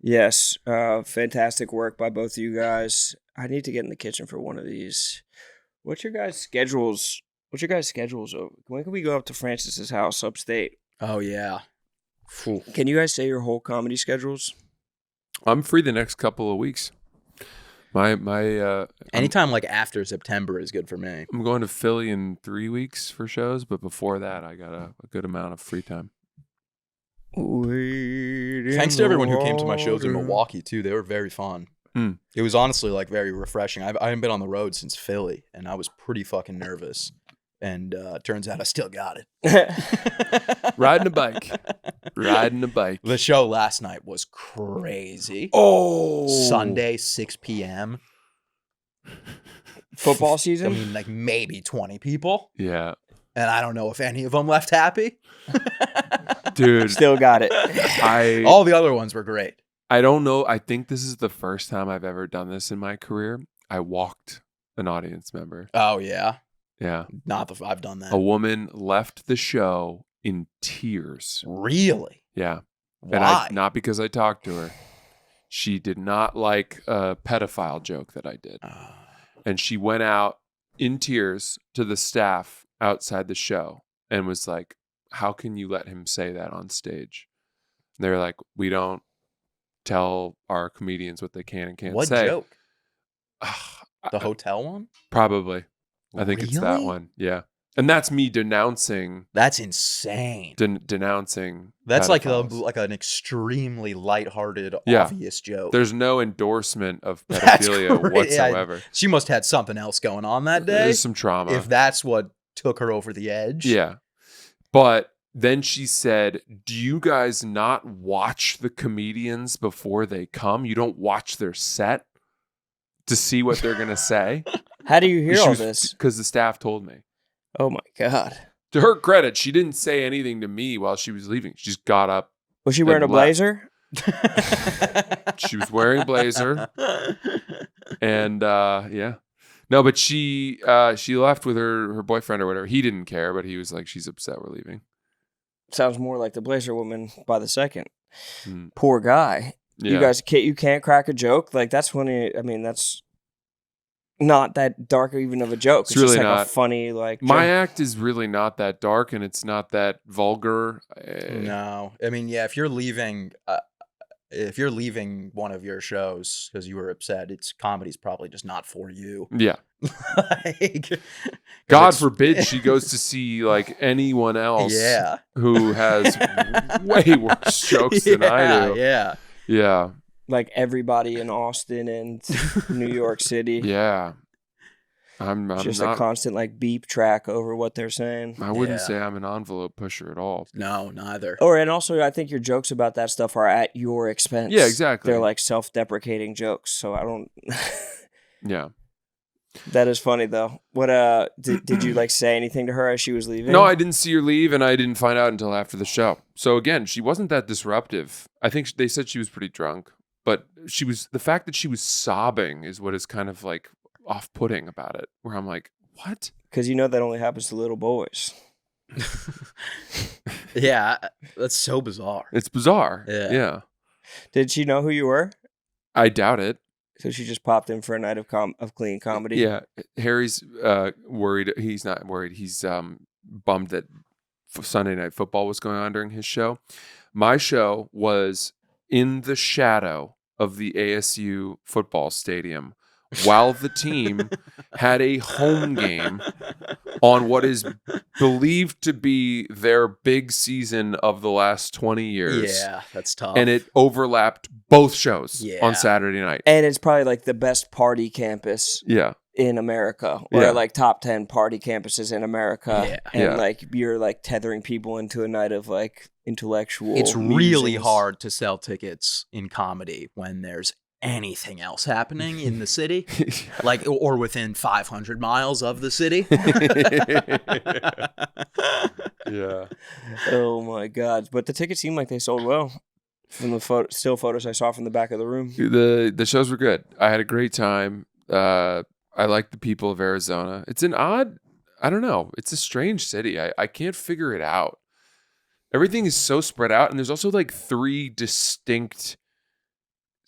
Yes, fantastic work by both of you guys. I need to get in the kitchen for one of these. What's your guys' schedules? When can we go up to Francis's house upstate? Oh yeah. Whew. Can you guys say your whole comedy schedules? I'm free the next couple of weeks. Anytime like after September is good for me. I'm going to Philly in 3 weeks for shows, but before that, I got a good amount of free time. Thanks to everyone who came to my shows in Milwaukee too. They were very fun. It was honestly like very refreshing. I haven't been on the road since Philly, and I was pretty fucking nervous. And turns out I still got it. Riding a bike. The show last night was crazy. Oh, Sunday, 6 p.m. Football season? I mean, like maybe 20 people. Yeah. And I don't know if any of them left happy. Dude. Still got it. All the other ones were great. I don't know. I think this is the first time I've ever done this in my career. I walked an audience member. Oh, yeah? Yeah. I've done that. A woman left the show in tears. Really? Yeah. Why? And not because I talked to her. She did not like a pedophile joke that I did. And she went out in tears to the staff outside the show and was like, how can you let him say that on stage? And they're like, we don't tell our comedians what they can and can't say. What joke? The hotel one? Probably. I think it's that Really? one. Yeah. And that's me denouncing. That's insane. Denouncing. That's like pedophiles. an extremely lighthearted, Yeah. obvious joke. There's no endorsement of That's pedophilia great. whatsoever. She must have had something else going on that day. There's some trauma. If that's what took her over the edge. Yeah. But then she said, do you guys not watch the comedians before they come? You don't watch their set to see what they're going to say? How do you hear all this? Because the staff told me. Oh my God. To her credit, she didn't say anything to me while she was leaving. She just got up. Was she wearing a blazer? She was wearing a blazer. And yeah. No, but she left with her boyfriend or whatever. He didn't care, but he was like, she's upset we're leaving. Sounds more like the blazer woman by the second. Poor guy. Yeah. You guys can't crack a joke? Like, that's funny. I mean, that's not that dark even of a joke. It's really just like not. a funny, like, My joke. act is really not that dark, and it's not that vulgar. No. I mean, yeah, if you're leaving one of your shows because you were upset, comedy's probably just not for you. Yeah. Like, God forbid she goes to see like anyone else who has way worse jokes than I do. Yeah. Yeah. Like everybody in Austin and New York City. Yeah. I'm just not, a constant like beep track over what they're saying. I wouldn't say I'm an envelope pusher at all. No, neither. And also I think your jokes about that stuff are at your expense. Yeah, exactly. They're like self-deprecating jokes. So I don't. Yeah. That is funny though. What did you like say anything to her as she was leaving? No, I didn't see her leave, and I didn't find out until after the show. So again, she wasn't that disruptive. I think they said she was pretty drunk, but the fact that she was sobbing is what is kind of like off-putting about it, where I'm like, what? Because you know that only happens to little boys. Yeah, that's so bizarre. It's bizarre. Yeah. Did she know who you were? I doubt it. So she just popped in for a night of clean comedy? Yeah. Harry's worried. He's not worried. He's bummed that Sunday Night Football was going on during his show. My show was in the shadow of the ASU football stadium while the team had a home game on what is believed to be their big season of the last 20 years. Yeah, that's tough. And it overlapped both shows on Saturday night. And it's probably like the best party campus in America. Or like top 10 party campuses in America. Yeah. And like you're like tethering people into a night of like intellectual It's really musings. hard to sell tickets in comedy when there's anything else happening in the city, like or within 500 miles of the city. Yeah. Oh my God! But the tickets seemed like they sold well from the still photos I saw from the back of the room. The shows were good. I had a great time. I like the people of Arizona. It's an odd, I don't know. It's a strange city. I can't figure it out. Everything is so spread out, and there's also like 3 distinct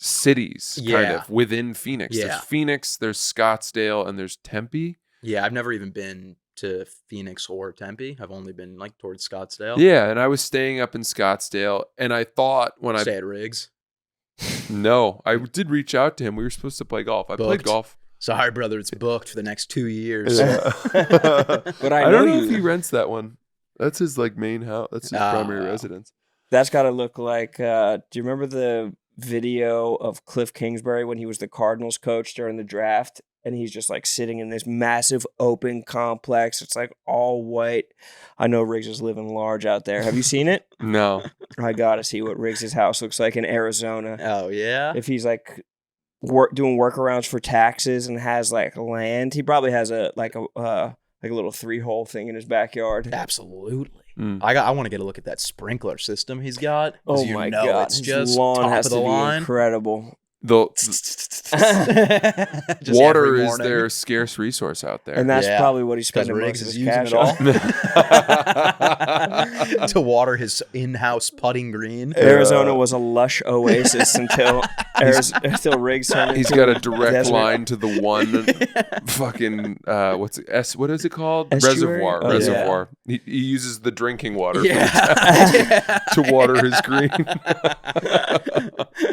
cities kind of within Phoenix. There's Phoenix, there's Scottsdale, and there's Tempe. Yeah, I've never even been to Phoenix or Tempe. I've only been like towards Scottsdale. Yeah, and I was staying up in Scottsdale, and I thought when Stay at Riggs. No, I did reach out to him. We were supposed to play golf. I played golf. Sorry, brother, it's booked for the next 2 years. Yeah. But I don't know if he rents that one. That's his like main house. That's his primary residence. That's got to look like. Do you remember the video of Cliff Kingsbury when he was the Cardinals coach during the draft? And he's just like sitting in this massive open complex. It's like all white. I know Riggs is living large out there. Have you seen it? No. I got to see what Riggs' house looks like in Arizona. Oh, yeah? If he's like doing workarounds for taxes and has like land, he probably has a little 3-hole thing in his backyard. Absolutely. I want to get a look at that sprinkler system he's got. Oh my God. It's just lawn top has of the to be line. incredible. Just water every is morning. their scarce resource out there. And that's Yeah. probably what he's Because spending most Riggs of is his using cash it on. all to water his in-house putting green. Arizona was a lush oasis until Riggs turned He's into got a direct desert. line to the one fucking what is it called? Estuary? Reservoir. He uses the drinking water to water his green.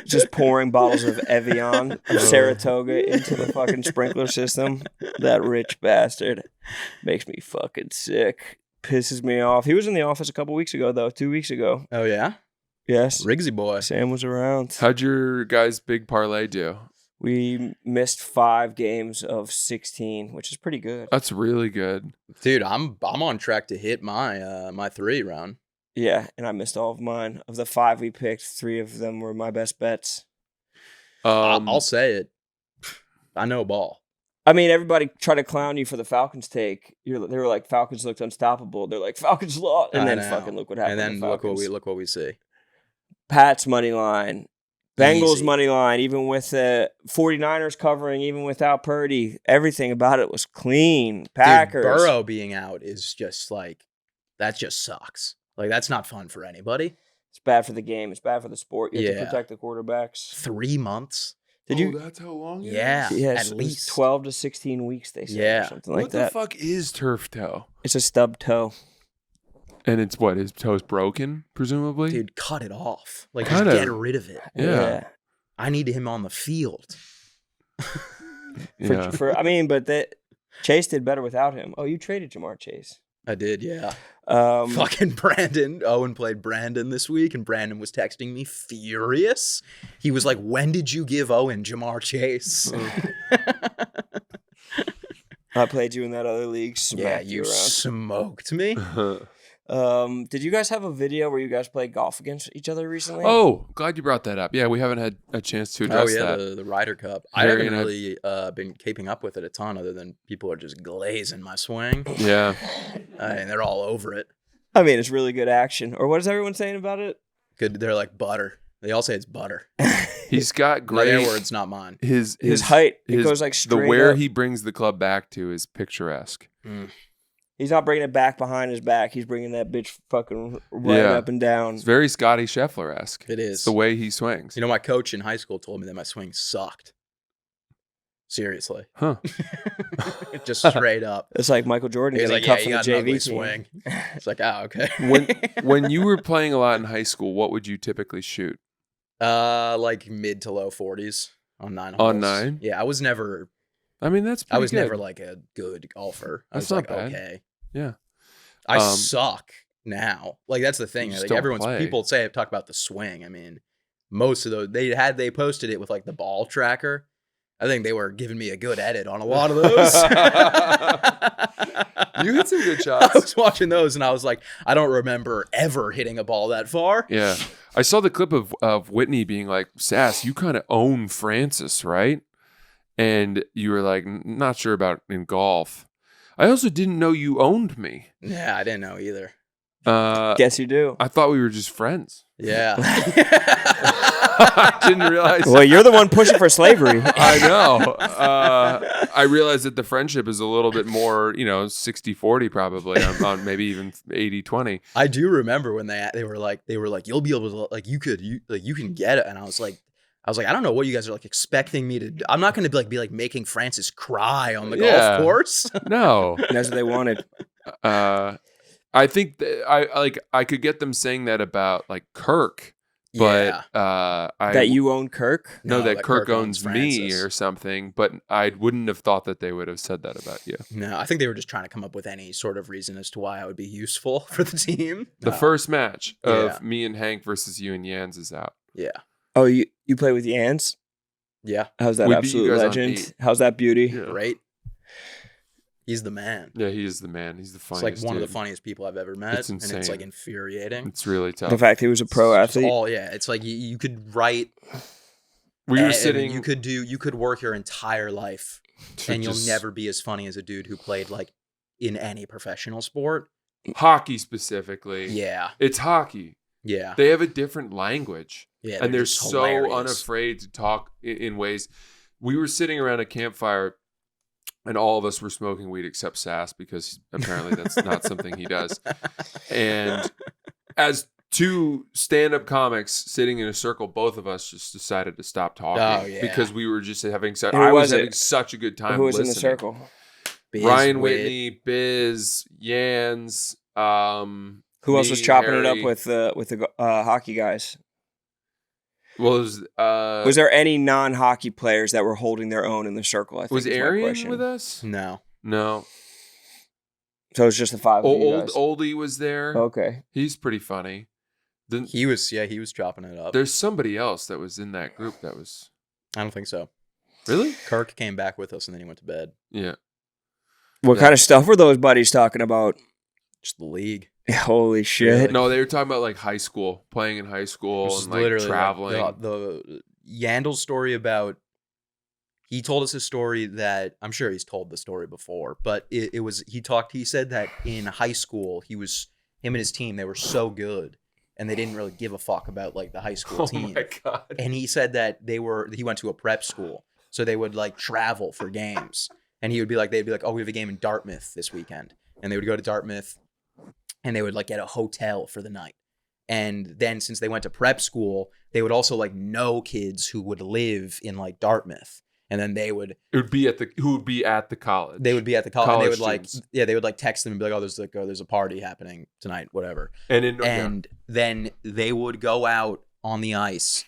Just pouring bottles of Evian, of Saratoga into the fucking sprinkler system. That rich bastard makes me fucking sick. Pisses me off. He was in the office a couple weeks ago, though. 2 weeks ago. Oh yeah, Yes. Riggsy boy. Sam was around. How'd your guys' big parlay do? We missed 5 games of 16, which is pretty good. That's really good. Dude, I'm on track to hit my my 3 round. Yeah, and I missed all of mine. Of the 5 we picked, 3 of them were my best bets. I'll say it. I know ball. I mean, everybody tried to clown you for the Falcons take. They were like, Falcons looked unstoppable. They're like, Falcons lost. And then fucking look what happened. And then look what we see. Pats money line. Bengals Easy. money line, even with the 49ers covering, even without Purdy. Everything about it was clean. Packers. Dude, Burrow being out is just like, that just sucks. Like, that's not fun for anybody. It's bad for the game. It's bad for the sport. You have to Yeah. protect the quarterbacks. 3 months. That's how long it Yeah. is? Yes, At it was least 12 to 16 weeks, they said, Yeah. or something like What that. the fuck is turf toe? It's a stub toe. And it's what? His toe's broken, presumably? Dude, cut it off. Like, Kinda. just get rid of it. Yeah. I need him on the field. Yeah. But Chase did better without him. Oh, you traded Jamar Chase. I did, yeah. Um, Fucking Brandon. Owen played Brandon this week, and Brandon was texting me furious. He was like, when did you give Owen Jamar Chase? I played you in that other league. Yeah, Smacked you around. smoked me. Did you guys have a video where you guys played golf against each other recently? Oh, glad you brought that up. Yeah, we haven't had a chance to Oh, address yeah, that. the Ryder Cup. I Harry haven't and I- really been keeping up with it a ton, other than people are just glazing my swing. Yeah. And they're all over it. I mean, it's really good action. Or what is everyone saying about it? Good. They're like butter. They all say it's butter. He's got Not their great... words, not mine. His height, it his- goes like the straight where up. he brings the club back to is picturesque. He's not bringing it back behind his back. He's bringing that bitch fucking right Yeah. up and down. It's very Scotty Scheffler-esque. It is. It's the way he swings. You know, my coach in high school told me that my swing sucked. Seriously. Huh. Just straight up. It's like Michael Jordan He's getting like, cut yeah, from you the got an ugly JV team. swing. It's like, oh, okay. When you were playing a lot in high school, what would you typically shoot? Like mid to low 40s on 9 holes. On 9? Yeah, I was never I mean, that's pretty good. never like a good golfer. I That's was not like, bad. okay. Yeah. I suck now. Like, that's the thing. You just Like, don't everyone's play. people talk about the swing. I mean, most of those they posted it with like the ball tracker. I think they were giving me a good edit on a lot of those. You hit some good I shots. was watching those and I was like, I don't remember ever hitting a ball that far. Yeah. I saw the clip of Whitney being like, Sass, you kind of own Francis, right? And you were like, not sure about in golf. I also didn't know you owned me. Yeah, I didn't know either. Guess you do. I thought we were just friends. Yeah. I didn't realize. Well, you're the one pushing for slavery. I know. I realized that the friendship is a little bit more, 60-40 probably, on maybe even 80-20. I do remember when they were like, you'll be able to, like, you can get it. And I was like, I don't know what you guys are like expecting me to do. I'm not going to be like making Francis cry on the golf course. No. That's what they wanted. I think that I could get them saying that about like Kirk, but That you own Kirk? No, that Kirk owns owns me Francis. or something, but I wouldn't have thought that they would have said that about you. No, I think they were just trying to come up with any sort of reason as to why I would be useful for the team. The first match of Yeah. me and Hank versus you and Jans is out. Yeah. Oh, you play with Yans? Yeah. How's that We beat you absolute guys on legend? 8. How's that beauty? Yeah. Great. He's the man. Yeah, he is the man. He's the It's funniest. like one of the dude. funniest people I've ever met. It's And it's insane. like infuriating. It's really tough. The fact he was a pro athlete. It's like you could write. We were and sitting. You could work your entire life, to and you'll just- never be as funny as a dude who played like in any professional sport. hockey specifically. Yeah. It's hockey. Yeah. They have a different language. Yeah. And they're just so hilarious. unafraid to talk in ways. We were sitting around a campfire and all of us were smoking weed except Sass, because apparently that's not something he does. And as two stand-up comics sitting in a circle, both of us just decided to stop talking because we were just having such. I was having such a good time. Who was listening. in the circle? Biz, Ryan Whit. Whitney, Biz, Yans. Who else was chopping it up with the hockey guys? Well, was there any non-hockey players that were holding their own in the circle? I think was Arian with us? No. So it was just the five of you guys. Oldie was there. Okay, he's pretty funny. He was chopping it up. There's somebody else that was in that group that was. I don't think so. Really? Kirk came back with us and then he went to bed. Yeah. What kind of stuff were those buddies talking about? Just the league. Holy shit! Really? No, they were talking about like high school, playing in high school, and like traveling. Like the Yandel's story about. He told us a story that I'm sure he's told the story before, but it was he said that in high school him and his team, they were so good and they didn't really give a fuck about like the high school team. Oh my God. And he said that he went to a prep school, so they would like travel for games, and they'd be like, oh, we have a game in Dartmouth this weekend, and they would go to Dartmouth. And they would like get a hotel for the night. And then since they went to prep school, they would also like know kids who would live in like Dartmouth. And then who would be at the college. They would be at the college. And they would they would like text them and be like, oh, there's a party happening tonight, whatever. And then they would go out on the ice.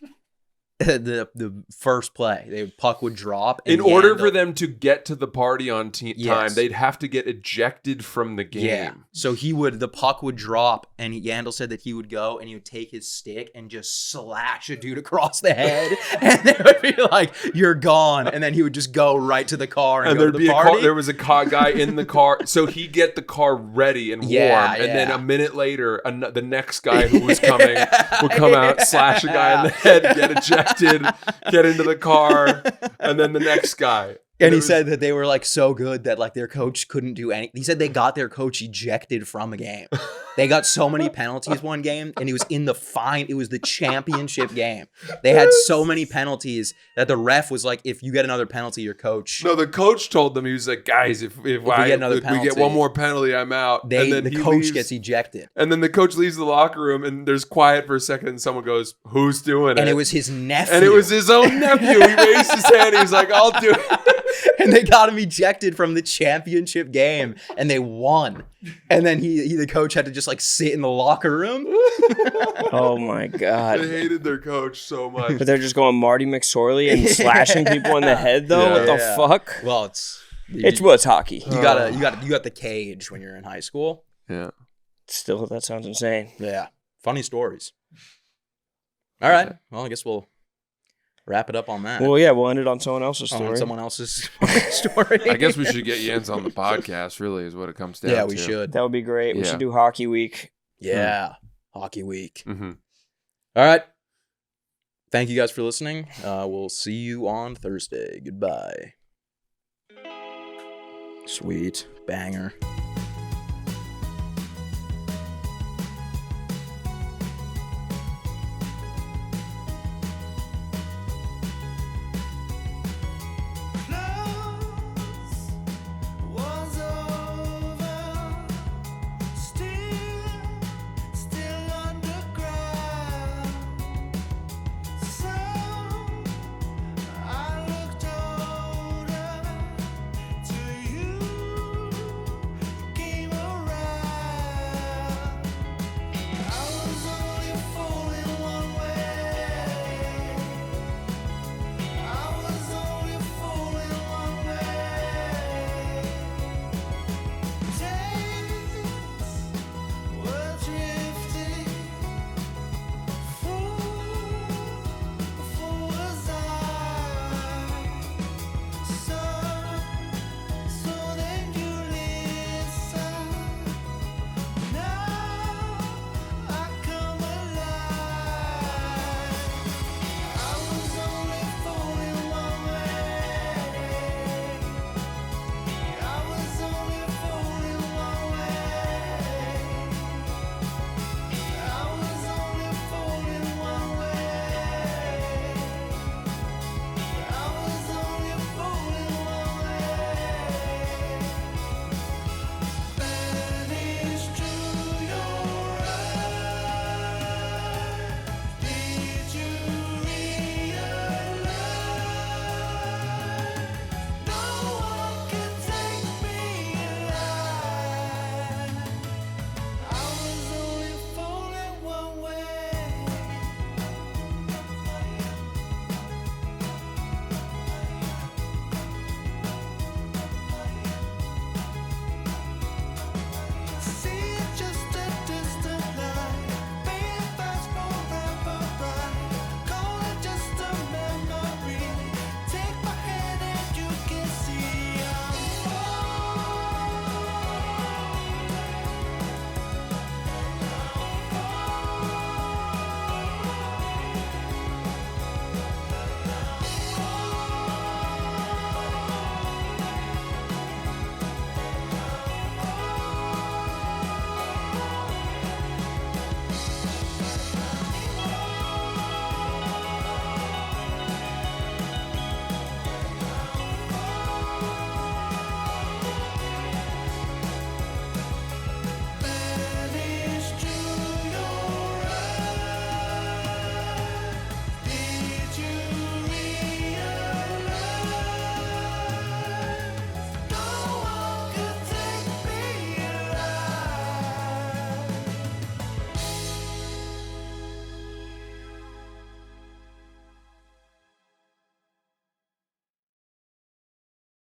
The first play, puck would drop. In order for them to get to the party on time, they'd have to get ejected from the game. Yeah. So the puck would drop, and Yandel said that he would go and he would take his stick and just slash a dude across the head, and they would be like, "You're gone," and then he would just go right to the car and go there'd to be the party. There was a guy in the car, so he'd get the car ready and warm, and then a minute later, the next guy who was coming would come out, slash a guy in the head, get ejected. Get into the car, and then the next guy. And he said that they were like so good that like their coach couldn't do anything. He said they got their coach ejected from a game. They got so many penalties one game, and he was in it was the championship game. They had so many penalties that the ref was like, if you get another penalty, your coach. No, the coach told them, he was like, guys, if we get one more penalty, I'm out. And then the coach gets ejected. And then the coach leaves the locker room, and there's quiet for a second, and someone goes, who's doing it? And it was his nephew. And it was his own nephew. He raised his hand. He was like, I'll do it. And they got him ejected from the championship game, and they won. And then the coach had to just like sit in the locker room. Oh my God! They hated their coach so much. But they're just going Marty McSorley and slashing people in the head, though. Yeah. What the fuck? Well, it's hockey. You got the cage when you're in high school. Yeah. Still, that sounds insane. Yeah. Funny stories. All right. Well, I guess we'll wrap it up on that. Well, yeah, we'll end it on someone else's story. On someone else's story. I guess we should get Jens on the podcast, really, is what it comes down to. Yeah, we should. That would be great. Yeah. We should do Hockey Week. Yeah. Hockey Week. Mm-hmm. All right. Thank you guys for listening. We'll see you on Thursday. Goodbye. Sweet. Banger.